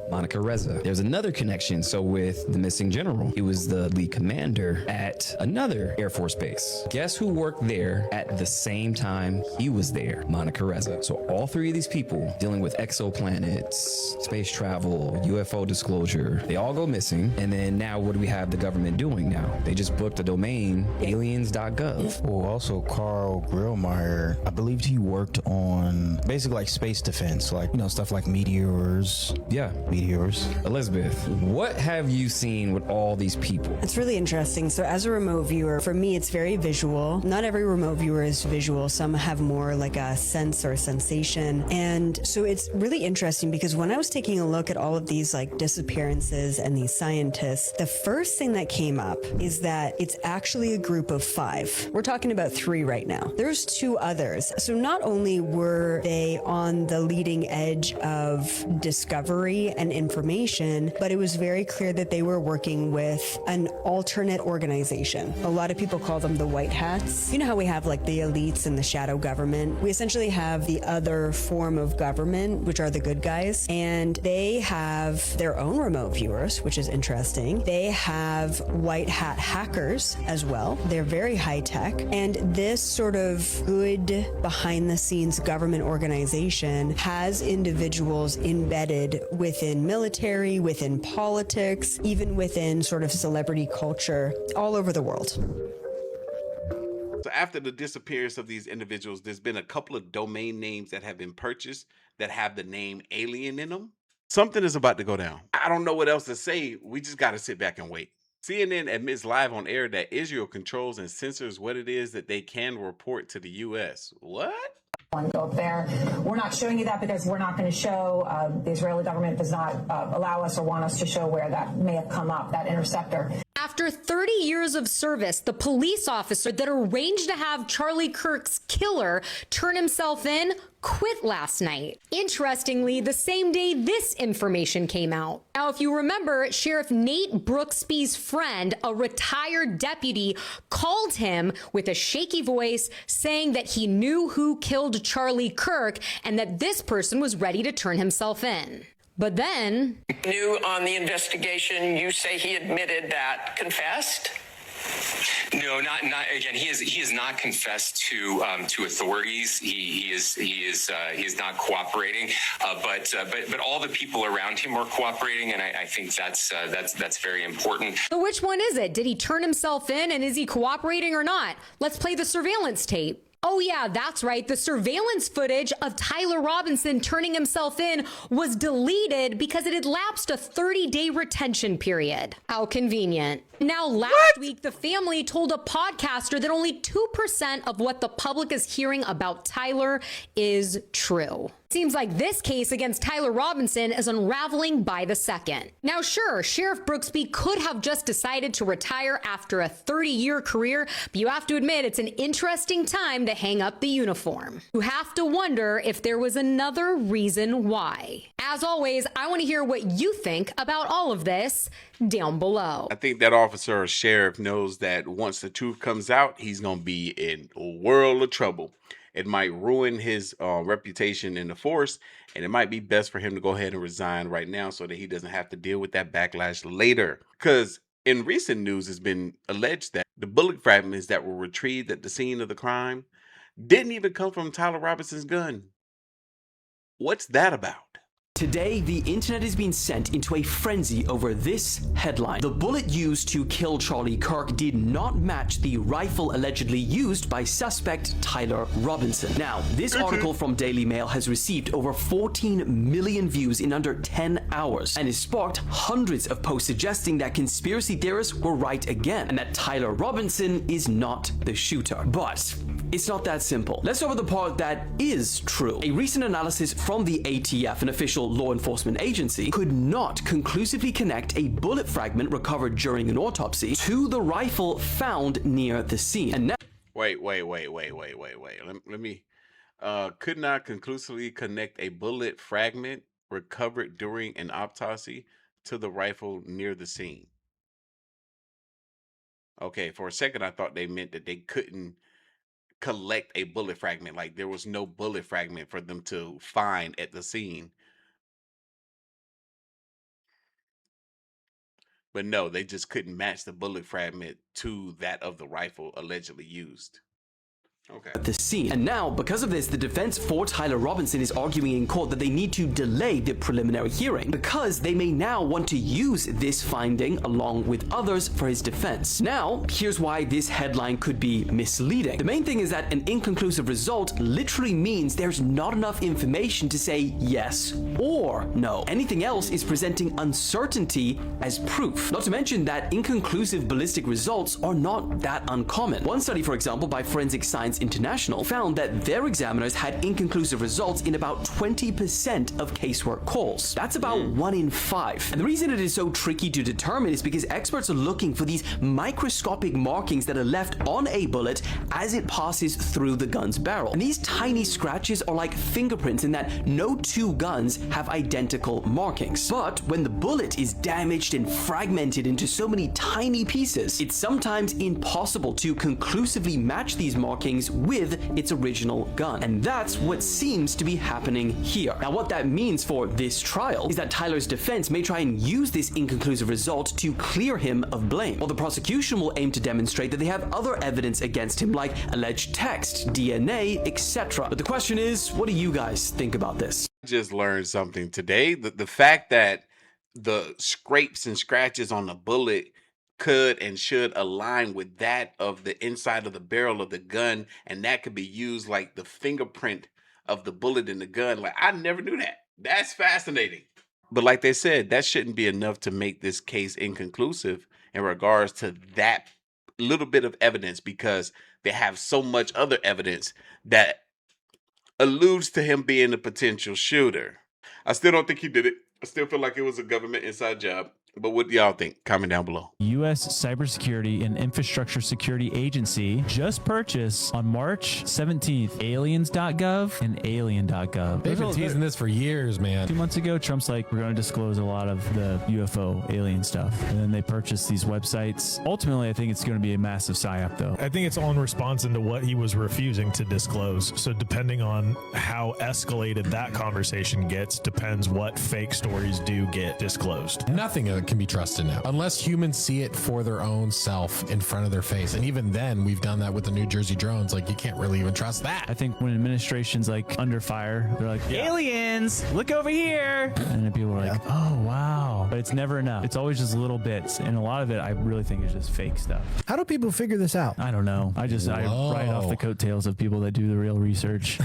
[SPEAKER 4] Monica Reza. There's another connection. So with the missing general, he was the lead commander at another Air Force base. Guess who worked there at the same time he was there? Monica Reza. So all three of these people dealing with exoplanets, space travel, UFO disclosure, they all go missing. And then now what do we have the government doing now? They just booked a domain, aliens.gov.
[SPEAKER 17] Well, also Carl Grillmeyer, I believe he worked on basically like space defense, like, you know, stuff like meteors.
[SPEAKER 4] Yeah. Meteors. Elizabeth, what have you seen with all these people?
[SPEAKER 5] It's really interesting. So as a remote viewer, for me, it's very visual. Not every remote viewer is visual. Some have more like a sense or a sensation. And so it's really interesting because when I was taking a look at all of these like disappearances and these scientists, the first thing that came up is that it's actually a group of 5. We're talking about 3 right now. There's 2 others. So not only were they on the leading edge of discovery and information, but it was very clear that they were working with an alternate organization. A lot of people call them the white hats. You know how we have like the elites and the shadow government? We essentially have the other form of government, which are the good guys, and they have their own remote viewers, which is interesting. They have white hat hackers as well. They're very high tech, and this sort of good behind the scenes government organization has individuals embedded within military, within politics, even within sort of celebrity culture all over the world.
[SPEAKER 3] So after the disappearance of these individuals, there's been a couple of domain names that have been purchased that have the name alien in them. Something is about to go down. I don't know what else to say. We just got to sit back and wait. CNN admits live on air that Israel controls and censors what it is that they can report to the U.S. What?
[SPEAKER 6] One go up there. We're not showing you that because we're not going to show, the Israeli government does not allow us or want us to show where that may have come up, that interceptor.
[SPEAKER 7] After 30 years of service, the police officer that arranged to have Charlie Kirk's killer turn himself in quit last night. Interestingly, the same day this information came out. Now, if you remember, Sheriff Nate Brooksby's friend, a retired deputy, called him with a shaky voice saying that he knew who killed Charlie Kirk and that this person was ready to turn himself in. But then...
[SPEAKER 8] New on the investigation, you say he admitted that, confessed?
[SPEAKER 10] No, not again. He is not confessed to authorities. He is not cooperating. But all the people around him are cooperating, and I think that's very important.
[SPEAKER 7] So which one is it? Did he turn himself in, and is he cooperating or not? Let's play the surveillance tape. Oh yeah, that's right. The surveillance footage of Tyler Robinson turning himself in was deleted because it had lapsed a 30-day retention period. How convenient. Now, last week, the family told a podcaster that only 2% of what the public is hearing about Tyler is true. Seems like this case against Tyler Robinson is unraveling by the second. Now, sure, Sheriff Brooksby could have just decided to retire after a 30-year career, but you have to admit it's an interesting time to hang up the uniform. You have to wonder if there was another reason why. As always, I want to hear what you think about all of this down below.
[SPEAKER 3] I think that officer or sheriff knows that once the truth comes out, he's going to be in a world of trouble. It might ruin his reputation in the force, and it might be best for him to go ahead and resign right now so that he doesn't have to deal with that backlash later. Because in recent news, it's been alleged that the bullet fragments that were retrieved at the scene of the crime didn't even come from Tyler Robinson's gun. What's that about?
[SPEAKER 1] Today, the internet is being sent into a frenzy over this headline. The bullet used to kill Charlie Kirk did not match the rifle allegedly used by suspect Tyler Robinson. Now, this article from Daily Mail has received over 14 million views in under 10 hours and has sparked hundreds of posts suggesting that conspiracy theorists were right again and that Tyler Robinson is not the shooter. But it's not that simple. Let's start with the part that is true. A recent analysis from the ATF, an official law enforcement agency, could not conclusively connect a bullet fragment recovered during an autopsy to the rifle found near the scene. And now
[SPEAKER 3] Wait. Let me could not conclusively connect a bullet fragment recovered during an autopsy to the rifle near the scene. Okay, for a second I thought they meant that they couldn't collect a bullet fragment, like there was no bullet fragment for them to find at the scene. But no, they just couldn't match the bullet fragment to that of the rifle allegedly used. Okay.
[SPEAKER 1] At the scene. And now, because of this, the defense for Tyler Robinson is arguing in court that they need to delay the preliminary hearing because they may now want to use this finding along with others for his defense. Now, here's why this headline could be misleading. The main thing is that an inconclusive result literally means there's not enough information to say yes or no. Anything else is presenting uncertainty as proof. Not to mention that inconclusive ballistic results are not that uncommon. One study, for example, by Forensic Science International found that their examiners had inconclusive results in about 20% of casework calls. That's about 1 in 5. And the reason it is so tricky to determine is because experts are looking for these microscopic markings that are left on a bullet as it passes through the gun's barrel. And these tiny scratches are like fingerprints in that no two guns have identical markings. But when the bullet is damaged and fragmented into so many tiny pieces, it's sometimes impossible to conclusively match these markings with its original gun. And that's what seems to be happening here. Now, what that means for this trial is that Tyler's defense may try and use this inconclusive result to clear him of blame, while the prosecution will aim to demonstrate that they have other evidence against him, like alleged text, DNA, etc. But the question is, what do you guys think about this?
[SPEAKER 3] I just learned something today. The fact that the scrapes and scratches on the bullet could and should align with that of the inside of the barrel of the gun, and that could be used like the fingerprint of the bullet in the gun. Like, I never knew that. That's fascinating. But like they said, that shouldn't be enough to make this case inconclusive in regards to that little bit of evidence, because they have so much other evidence that alludes to him being a potential shooter. I still don't think he did it. I still feel like it was a government inside job. But what do y'all think? Comment down below.
[SPEAKER 11] U.S. Cybersecurity and Infrastructure Security Agency just purchased on March 17th aliens.gov and alien.gov.
[SPEAKER 12] They've been teasing this for years, man.
[SPEAKER 11] 2 months ago, Trump's like, we're going to disclose a lot of the UFO alien stuff. And then they purchased these websites. Ultimately, I think it's going to be a massive psyop, though.
[SPEAKER 13] I think it's all in response into what he was refusing to disclose. So depending on how escalated that conversation gets, depends what fake stories do get disclosed.
[SPEAKER 12] Nothing can be trusted now, unless humans see it for their own self in front of their face. And even then, we've done that with the New Jersey drones. Like, you can't really even trust that.
[SPEAKER 11] I think when administration's like under fire, they're like, aliens, look over here. And then people are like, oh, wow. but it's never enough. It's always just little bits, and a lot of it I really think is just fake stuff.
[SPEAKER 14] How do people figure this out?
[SPEAKER 11] I don't know. I ride off the coattails of people that do the real research.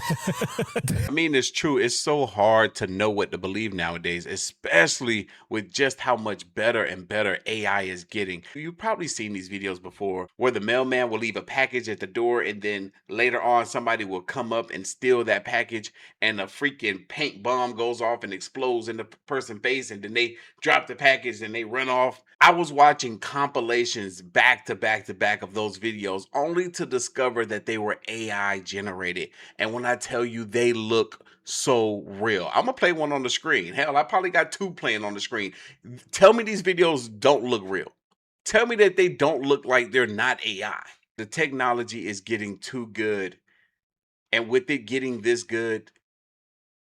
[SPEAKER 3] I mean, it's true. It's so hard to know what to believe nowadays, especially with just how much better and better AI is getting. You've probably seen these videos before where the mailman will leave a package at the door and then later on somebody will come up and steal that package and a freaking paint bomb goes off and explodes in the person's face and then they drop the package and they run off. I was watching compilations back to back to back of those videos only to discover that they were AI generated. And when I tell you, they look so real. I'm gonna play one on the screen. Hell, I probably got two playing on the screen. Tell me these videos don't look real. Tell me that they don't look like they're not AI. The technology is getting too good. And with it getting this good,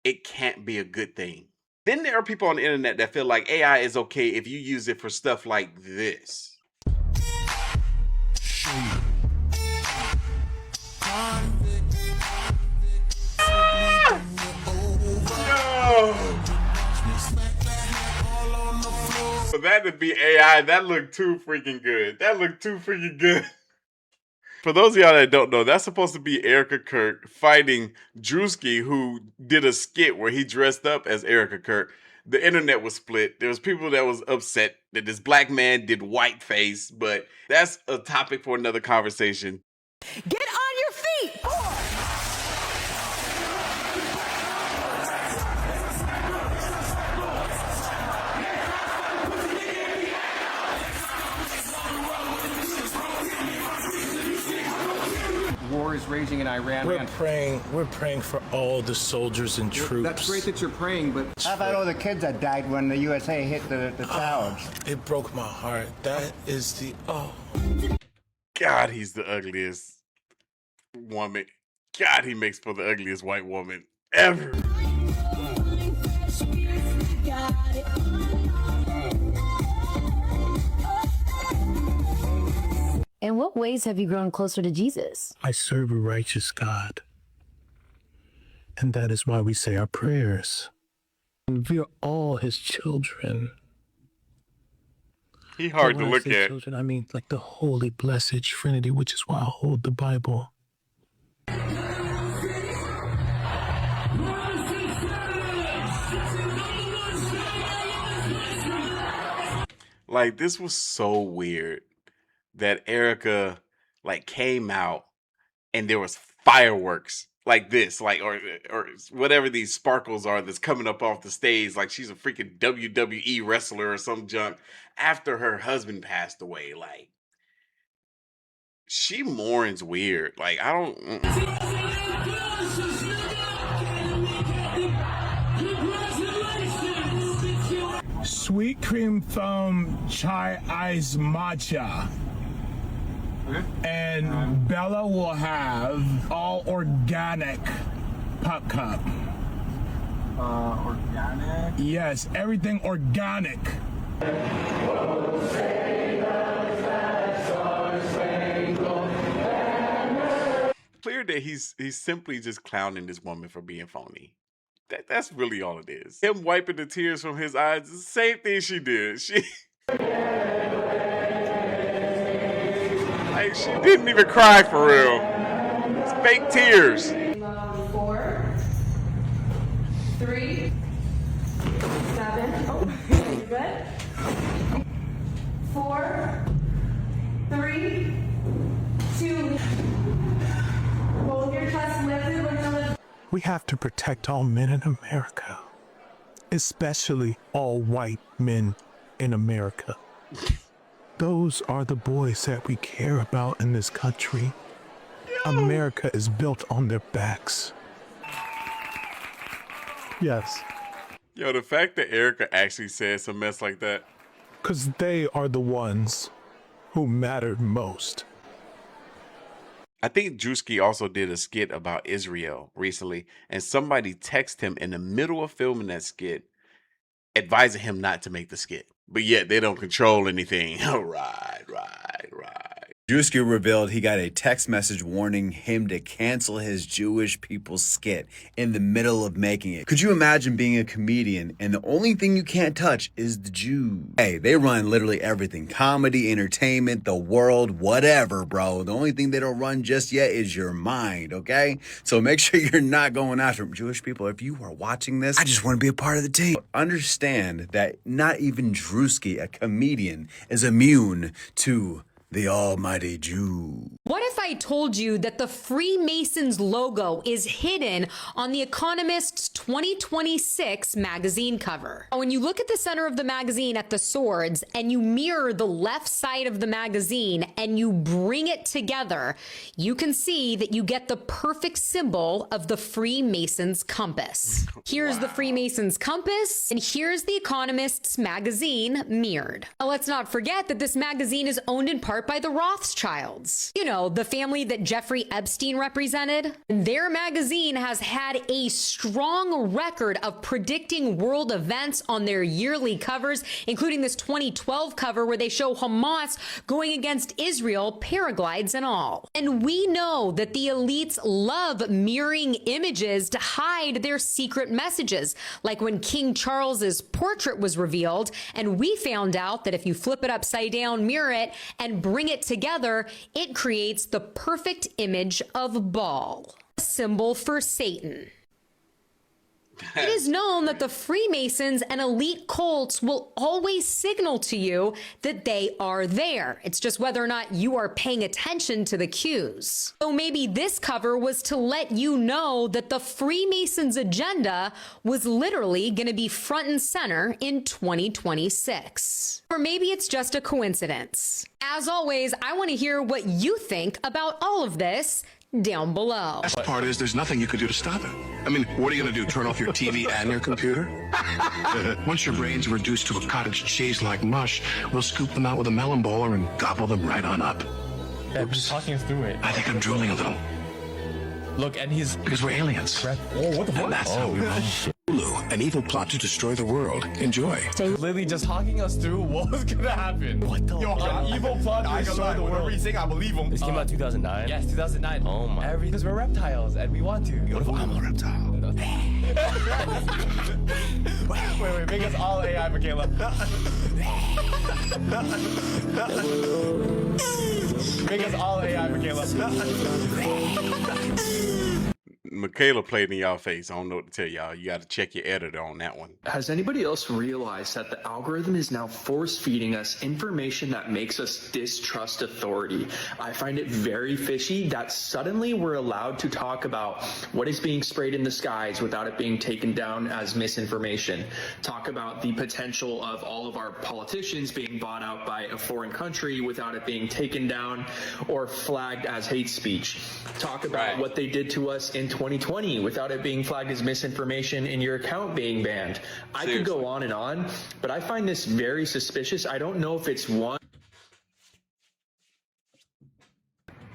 [SPEAKER 3] it can't be a good thing. Then there are people on the internet that feel like AI is okay if you use it for stuff like this. For that to be AI, that looked too freaking good. That looked too freaking good. For those of y'all that don't know, that's supposed to be Erica Kirk fighting Drewski, who did a skit where he dressed up as Erica Kirk. The internet was split. There was people that was upset that this black man did whiteface, but that's a topic for another conversation.
[SPEAKER 15] Get on your feet!
[SPEAKER 16] War is raging in Iran.
[SPEAKER 18] We're praying for all the soldiers and troops.
[SPEAKER 16] That's great that you're praying, but
[SPEAKER 19] how about all the kids that died when the USA hit the towers?
[SPEAKER 18] It broke my heart. That is the
[SPEAKER 3] God, he's the ugliest woman. God, he makes for the ugliest white woman ever.
[SPEAKER 20] In what ways have you grown closer to Jesus?
[SPEAKER 18] I serve a righteous God. And that is why we say our prayers. And we are all his children.
[SPEAKER 3] He hard to
[SPEAKER 18] When I
[SPEAKER 3] look
[SPEAKER 18] say
[SPEAKER 3] at.
[SPEAKER 18] Children, I mean like the holy blessed Trinity, which is why I hold the Bible.
[SPEAKER 3] Like, this was so weird that Erica like came out and there was fireworks like this, like or whatever these sparkles are that's coming up off the stage, like she's a freaking WWE wrestler or some junk after her husband passed away. Like, she mourns weird. Like, I don't.
[SPEAKER 18] Sweet cream foam chai ice matcha. And Bella will have all organic pop cup. Organic? Yes, everything organic.
[SPEAKER 3] Clear that he's simply just clowning this woman for being phony. That's really all it is. Him wiping the tears from his eyes is the same thing she did. She didn't even cry for real. It's fake tears.
[SPEAKER 15] 4, 3, 7. Oh, you good? 4, 3, 2. Hold your chest lifted like a lift.
[SPEAKER 18] We have to protect all men in America, especially all white men in America. Those are the boys that we care about in this country. America is built on their backs. Yes.
[SPEAKER 3] Yo, the fact that Erica actually said some mess like that.
[SPEAKER 18] Because they are the ones who mattered most.
[SPEAKER 3] I think Drewski also did a skit about Israel recently, and somebody texted him in the middle of filming that skit, advising him not to make the skit. But yet they don't control anything. Right.
[SPEAKER 2] Drewski revealed he got a text message warning him to cancel his Jewish people skit in the middle of making it. Could you imagine being a comedian and the only thing you can't touch is the Jews? Hey, they run literally everything. Comedy, entertainment, the world, whatever, bro. The only thing they don't run just yet is your mind, okay? So make sure you're not going after them. Jewish people, if you are watching this, I just want to be a part of the team. Understand that not even Drewski, a comedian, is immune to the almighty Jew.
[SPEAKER 7] What if I told you that the Freemasons logo is hidden on The Economist's 2026 magazine cover? When you look at the center of the magazine at the swords and you mirror the left side of the magazine and you bring it together, you can see that you get the perfect symbol of the Freemasons compass. Here's the Freemasons compass, and here's The Economist's magazine mirrored. Now, let's not forget that this magazine is owned in part by the Rothschilds. You know, the family that Jeffrey Epstein represented. Their magazine has had a strong record of predicting world events on their yearly covers, including this 2012 cover where they show Hamas going against Israel, paraglides and all. And we know that the elites love mirroring images to hide their secret messages, like when King Charles's portrait was revealed, and we found out that if you flip it upside down, mirror it, and bring it together, it creates the perfect image of Baal, a symbol for Satan. It is known that the Freemasons and elite cults will always signal to you that they are there. It's just whether or not you are paying attention to the cues. So maybe this cover was to let you know that the Freemasons' agenda was literally going to be front and center in 2026. Or maybe it's just a coincidence. As always, I want to hear what you think about all of this down below.
[SPEAKER 14] The best part is there's nothing you can do to stop it. I mean, what are you going to do, turn off your TV and your computer? Once your brains are reduced to a cottage cheese like mush, we'll scoop them out with a melon bowler and gobble them right on up.
[SPEAKER 21] Yeah, I'm just talking through it.
[SPEAKER 14] I think I'm drooling a little.
[SPEAKER 21] Look, and he's...
[SPEAKER 14] Because we're aliens.
[SPEAKER 21] Oh, what the fuck?
[SPEAKER 14] And that's how we roll. Hulu, an evil plot to destroy the world. Enjoy.
[SPEAKER 21] Literally just talking us through what was gonna happen. What the fuck? An evil plot to destroy the world. Whatever he's saying, I believe him.
[SPEAKER 22] This came out 2009?
[SPEAKER 21] Yes, 2009.
[SPEAKER 22] Oh my.
[SPEAKER 21] Because we're reptiles and we want to.
[SPEAKER 14] What if I'm a reptile?
[SPEAKER 21] Wait, make us all AI, Michaela. Make us all AI, Michaela.
[SPEAKER 3] Michaela played in y'all face. I don't know what to tell y'all. You got to check your editor on that one.
[SPEAKER 23] Has anybody else realized that the algorithm is now force feeding us information that makes us distrust authority? I find it very fishy that suddenly we're allowed to talk about what is being sprayed in the skies without it being taken down as misinformation. Talk about the potential of all of our politicians being bought out by a foreign country without it being taken down or flagged as hate speech. Talk about what they did to us in 2020 without it being flagged as misinformation and your account being banned. I could go on and on, but I find this very suspicious. I don't know if it's one.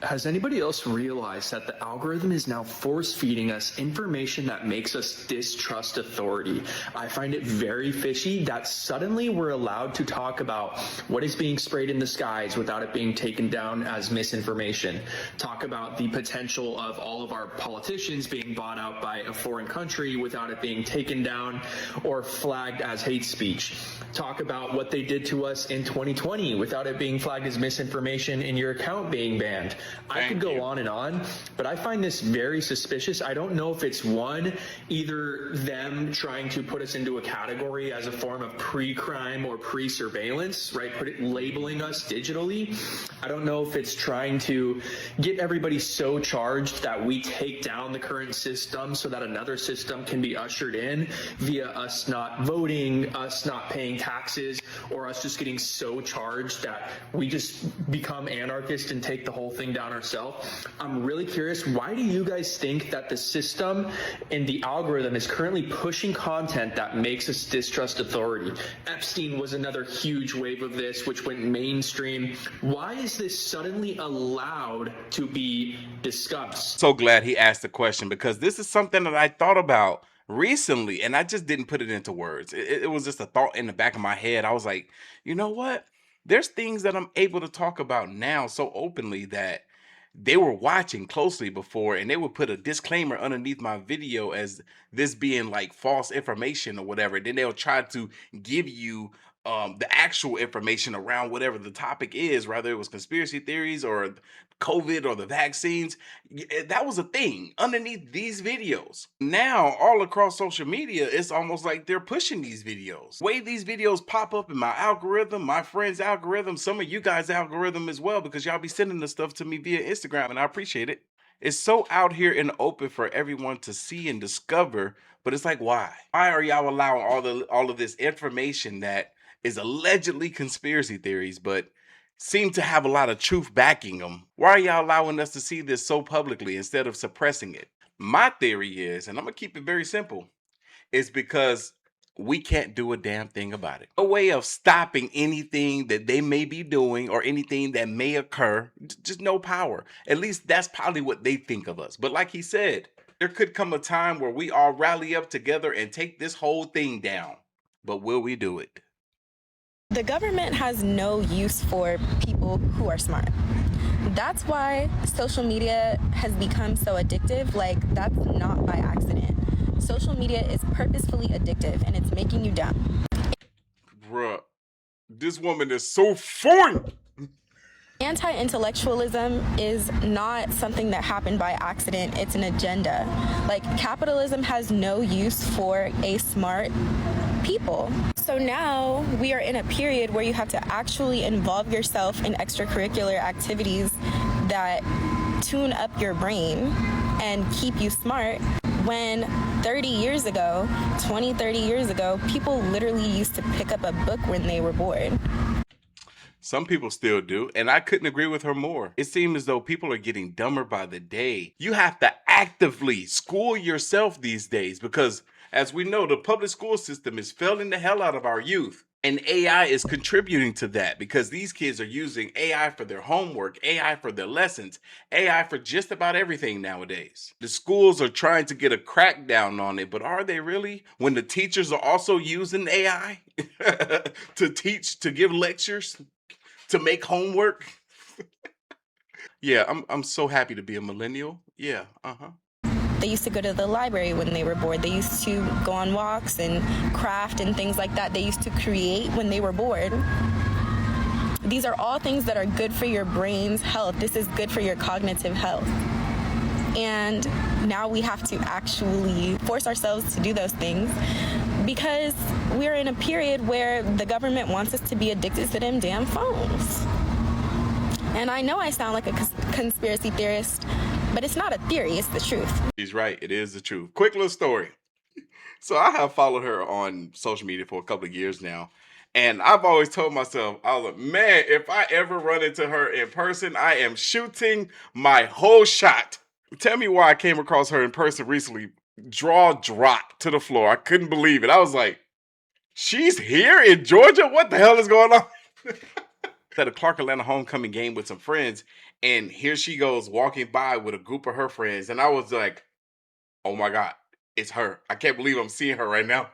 [SPEAKER 23] Has anybody else realized that the algorithm is now force feeding us information that makes us distrust authority? I find it very fishy that suddenly we're allowed to talk about what is being sprayed in the skies without it being taken down as misinformation. Talk about the potential of all of our politicians being bought out by a foreign country without it being taken down or flagged as hate speech. Talk about what they did to us in 2020 without it being flagged as misinformation and your account being banned. I could go on and on, but I find this very suspicious. I don't know if it's one, either them trying to put us into a category as a form of pre-crime or pre-surveillance, right? Labeling us digitally. I don't know if it's trying to get everybody so charged that we take down the current system so that another system can be ushered in via us not voting, us not paying taxes, or us just getting so charged that we just become anarchists and take the whole thing down ourselves. I'm really curious, why do you guys think that the system and the algorithm is currently pushing content that makes us distrust authority? Epstein was another huge wave of this, which went mainstream. Why is this suddenly allowed to be discussed?
[SPEAKER 3] So glad he asked the question, because this is something that I thought about recently and I just didn't put it into words. It was just a thought in the back of my head. I was like, you know what? There's things that I'm able to talk about now so openly that they were watching closely before, and they would put a disclaimer underneath my video as this being like false information or whatever. Then they'll try to give you the actual information around whatever the topic is, whether it was conspiracy theories or COVID or the vaccines. That was a thing underneath these videos. Now, all across social media, it's almost like they're pushing these videos. The way these videos pop up in my algorithm, my friend's algorithm, some of you guys' algorithm as well, because y'all be sending the stuff to me via Instagram, and I appreciate it. It's so out here in the open for everyone to see and discover, but it's like, why? Why are y'all allowing all of this information that is allegedly conspiracy theories, but seem to have a lot of truth backing them? Why are y'all allowing us to see this so publicly instead of suppressing it? My theory is, and I'm gonna keep it very simple, is because we can't do a damn thing about it. A way of stopping anything that they may be doing or anything that may occur, just no power. At least that's probably what they think of us. But like he said, there could come a time where we all rally up together and take this whole thing down. But will we do it?
[SPEAKER 9] The government has no use for people who are smart. That's why social media has become so addictive. Like, that's not by accident. Social media is purposefully addictive, and it's making you dumb.
[SPEAKER 3] Bruh, this woman is so fun.
[SPEAKER 9] Anti-intellectualism is not something that happened by accident. It's an agenda. Like, capitalism has no use for a smart people. So now we are in a period where you have to actually involve yourself in extracurricular activities that tune up your brain and keep you smart. When 30 years ago, 20, 30 years ago, people literally used to pick up a book when they were bored.
[SPEAKER 3] Some people still do, and I couldn't agree with her more. It seems as though people are getting dumber by the day. You have to actively school yourself these days because, as we know, the public school system is failing the hell out of our youth. And AI is contributing to that because these kids are using AI for their homework, AI for their lessons, AI for just about everything nowadays. The schools are trying to get a crackdown on it, but are they really? When the teachers are also using AI to teach, to give lectures, to make homework. Yeah, I'm so happy to be a millennial. Yeah,
[SPEAKER 9] They used to go to the library when they were bored. They used to go on walks and craft and things like that. They used to create when they were bored. These are all things that are good for your brain's health. This is good for your cognitive health. And now we have to actually force ourselves to do those things because we're in a period where the government wants us to be addicted to them damn phones. And I know I sound like a conspiracy theorist, but it's not a theory, it's the truth.
[SPEAKER 3] She's right, it is the truth. Quick little story. So I have followed her on social media for a couple of years now. And I've always told myself, I was like, man, if I ever run into her in person, I am shooting my whole shot. Tell me why I came across her in person recently. Jaw dropped to the floor. I couldn't believe it. I was like, she's here in Georgia? What the hell is going on? At a Clark Atlanta homecoming game with some friends, and here she goes walking by with a group of her friends, and I was like, oh my God, it's her. I can't believe I'm seeing her right now.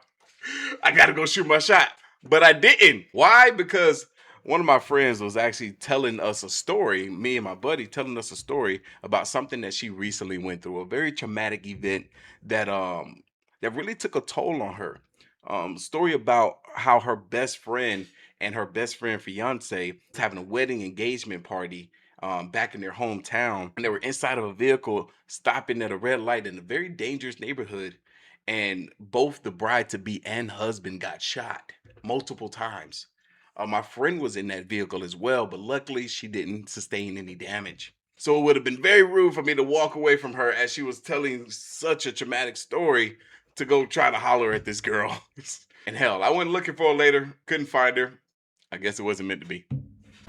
[SPEAKER 3] I gotta go shoot my shot. But I didn't. Why? Because one of my friends was actually telling us a story, me and my buddy telling us a story about something that she recently went through, a very traumatic event that really took a toll on her. Story about how her best friend and her best friend fiance was having a wedding engagement party back in their hometown. And they were inside of a vehicle stopping at a red light in a very dangerous neighborhood. And both the bride-to-be and husband got shot multiple times. My friend was in that vehicle as well, but luckily she didn't sustain any damage. So it would have been very rude for me to walk away from her as she was telling such a traumatic story to go try to holler at this girl. And hell, I went looking for her later, couldn't find her. I guess it wasn't meant to be.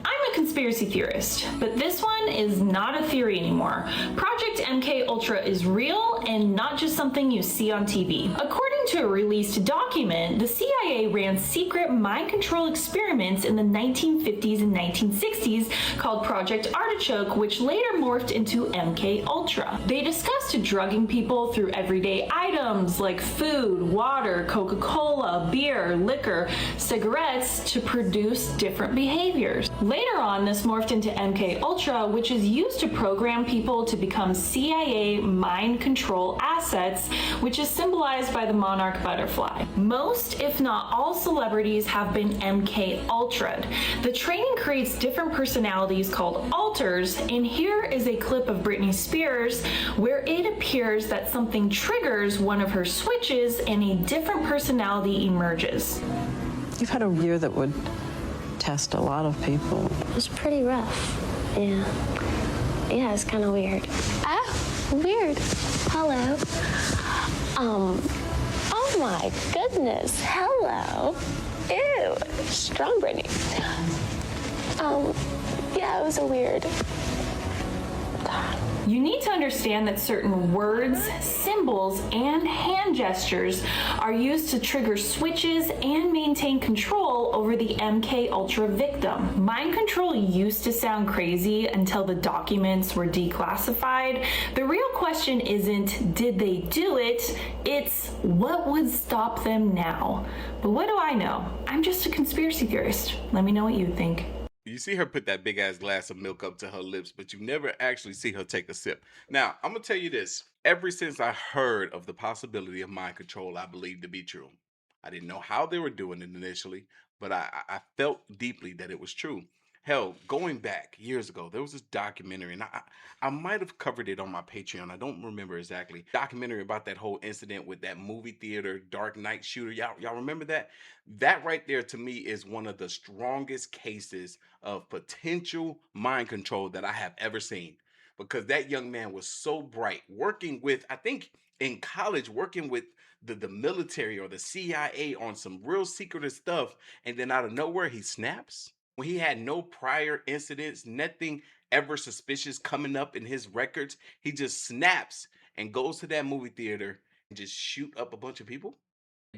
[SPEAKER 17] I'm a conspiracy theorist, but this one is not a theory anymore. Project MK Ultra is real and not just something you see on TV. According According to a released document, the CIA ran secret mind control experiments in the 1950s and 1960s called Project Artichoke, which later morphed into MK Ultra. They discussed drugging people through everyday items like food, water, Coca-Cola, beer, liquor, cigarettes to produce different behaviors. Later on, this morphed into MK Ultra, which is used to program people to become CIA mind control assets, which is symbolized by the monarch butterfly. Most, if not all, celebrities have been MK Ultra'd. The training creates different personalities called alters, and here is a clip of Britney Spears where it appears that something triggers one of her switches and a different personality emerges.
[SPEAKER 4] You've had a year that would test a lot of people.
[SPEAKER 5] It was pretty rough. Yeah. Yeah, it's kind of weird. Oh, weird. Hello. Oh my goodness. Hello. Ew. Strong Britney. Yeah, it was a weird.
[SPEAKER 17] You need to understand that certain words, symbols, and hand gestures are used to trigger switches and maintain control over the MK Ultra victim. Mind control used to sound crazy until the documents were declassified. The real question isn't, did they do it? It's, what would stop them now? But what do I know? I'm just a conspiracy theorist. Let me know what you think.
[SPEAKER 3] You see her put that big ass glass of milk up to her lips, but you never actually see her take a sip. Now, I'm going to tell you this. Ever since I heard of the possibility of mind control, I believed to be true. I didn't know how they were doing it initially, but I felt deeply that it was true. Hell, going back years ago, there was this documentary, and I might have covered it on my Patreon. I don't remember exactly. Documentary about that whole incident with that movie theater Dark Knight shooter. Y'all remember that? That right there to me is one of the strongest cases of potential mind control that I have ever seen. Because that young man was so bright, working with, I think in college, working with the military or the CIA on some real secretive stuff, and then out of nowhere he snaps. When he had no prior incidents, nothing ever suspicious coming up in his records, he just snaps and goes to that movie theater and just shoot up a bunch of people.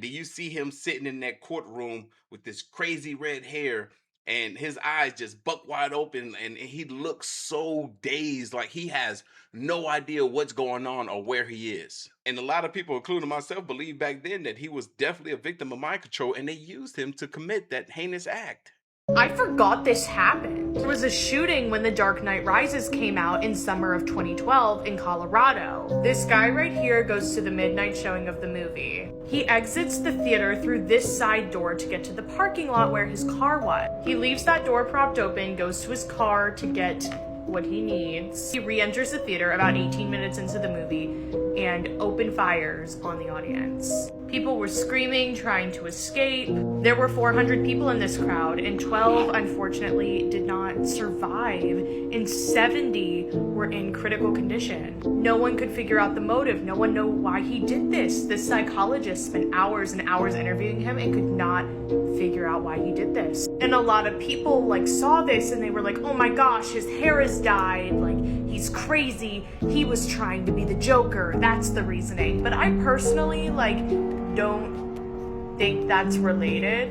[SPEAKER 3] Do you see him sitting in that courtroom with this crazy red hair and his eyes just buck wide open, and he looks so dazed, like he has no idea what's going on or where he is. And a lot of people, including myself, believed back then that he was definitely a victim of mind control, and they used him to commit that heinous act.
[SPEAKER 22] I forgot this happened. There was a shooting when The Dark Knight Rises came out in summer of 2012 in Colorado. This guy right here goes to the midnight showing of the movie. He exits the theater through this side door to get to the parking lot where his car was. He leaves that door propped open, goes to his car to get what he needs. He re-enters the theater about 18 minutes into the movie and open fires on the audience. People were screaming, trying to escape. There were 400 people in this crowd, and 12 unfortunately did not survive, and 70 were in critical condition. No one could figure out the motive. No one knew why he did this. This psychologist spent hours and hours interviewing him and could not figure out why he did this. And a lot of people saw this and they were like, oh my gosh, his hair has dyed, he's crazy, he was trying to be the Joker, that's the reasoning. But I personally don't think that's related.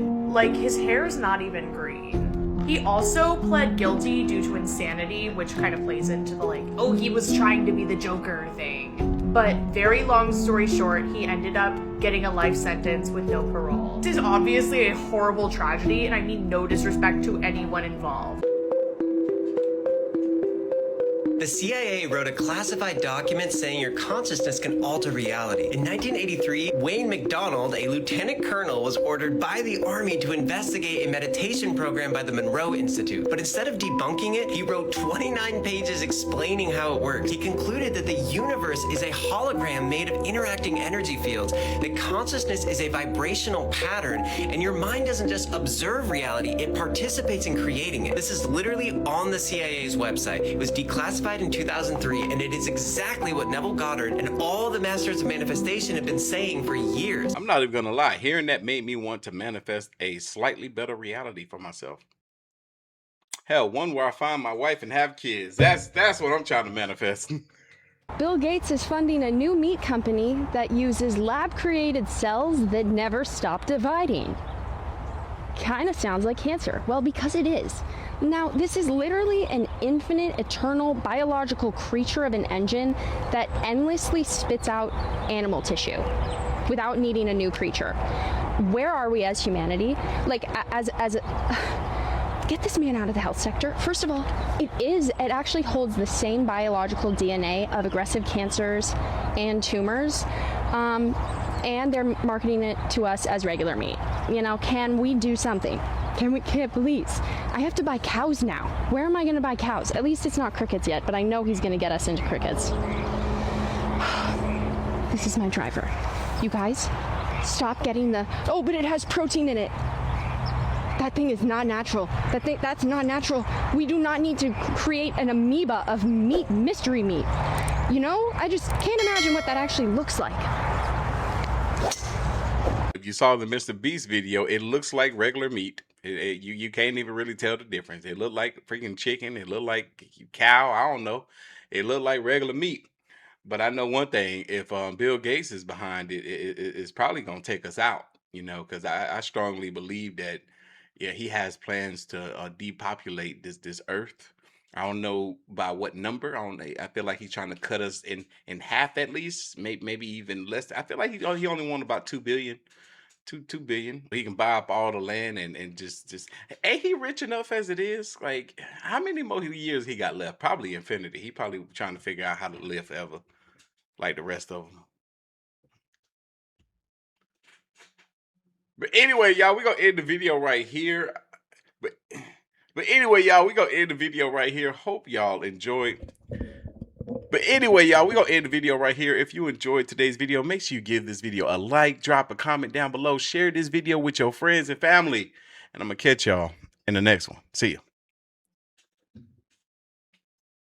[SPEAKER 22] His hair's not even green. He also pled guilty due to insanity, which kind of plays into the oh, he was trying to be the Joker thing. But very long story short, he ended up getting a life sentence with no parole. This is obviously a horrible tragedy, and I mean no disrespect to anyone involved.
[SPEAKER 24] The CIA wrote a classified document saying your consciousness can alter reality. In 1983, Wayne McDonald, a lieutenant colonel, was ordered by the Army to investigate a meditation program by the Monroe Institute. But instead of debunking it, he wrote 29 pages explaining how it works. He concluded that the universe is a hologram made of interacting energy fields, that consciousness is a vibrational pattern, and your mind doesn't just observe reality, it participates in creating it. This is literally on the CIA's website. It was declassified in 2003, and it is exactly what Neville Goddard and all the masters of manifestation have been saying for years.
[SPEAKER 3] I'm not even gonna lie, hearing that made me want to manifest a slightly better reality for myself. Hell, one where I find my wife and have kids. That's what I'm trying to manifest.
[SPEAKER 1] Bill Gates is funding a new meat company that uses lab-created cells that never stop dividing. Kind of sounds like cancer. Well, because it is. Now, this is literally an infinite, eternal, biological creature of an engine that endlessly spits out animal tissue without needing a new creature. Where are we as humanity? Like, get this man out of the health sector. First of all, it actually holds the same biological DNA of aggressive cancers and tumors, and they're marketing it to us as regular meat. You know, can we do something? Can't please. I have to buy cows now. Where am I going to buy cows? At least it's not crickets yet, but I know he's going to get us into crickets. This is my driver. You guys, stop getting oh, but it has protein in it. That thing is not natural. That's not natural. We do not need to create an amoeba of meat, mystery meat. You know, I just can't imagine what that actually looks like.
[SPEAKER 3] If you saw the Mr. Beast video, it looks like regular meat. You can't even really tell the difference. It looked like freaking chicken. It looked like cow. I don't know. It looked like regular meat. But I know one thing: if Bill Gates is behind it, it's probably gonna take us out. You know, because I strongly believe that, yeah, he has plans to depopulate this earth. I don't know by what number. I feel like he's trying to cut us in half at least, maybe even less. I feel like he only wants about 2 billion. 2 billion. He can buy up all the land and just ain't he rich enough as it is? Like, how many more years he got left? Probably infinity. He probably trying to figure out how to live forever, like the rest of them. But anyway, y'all, we're gonna end the video right here. But anyway, y'all, we're gonna end the video right here. Hope y'all enjoyed. But anyway, y'all, we're going to end the video right here. If you enjoyed today's video, make sure you give this video a like, drop a comment down below, share this video with your friends and family. And I'm going to catch y'all in the next one. See ya.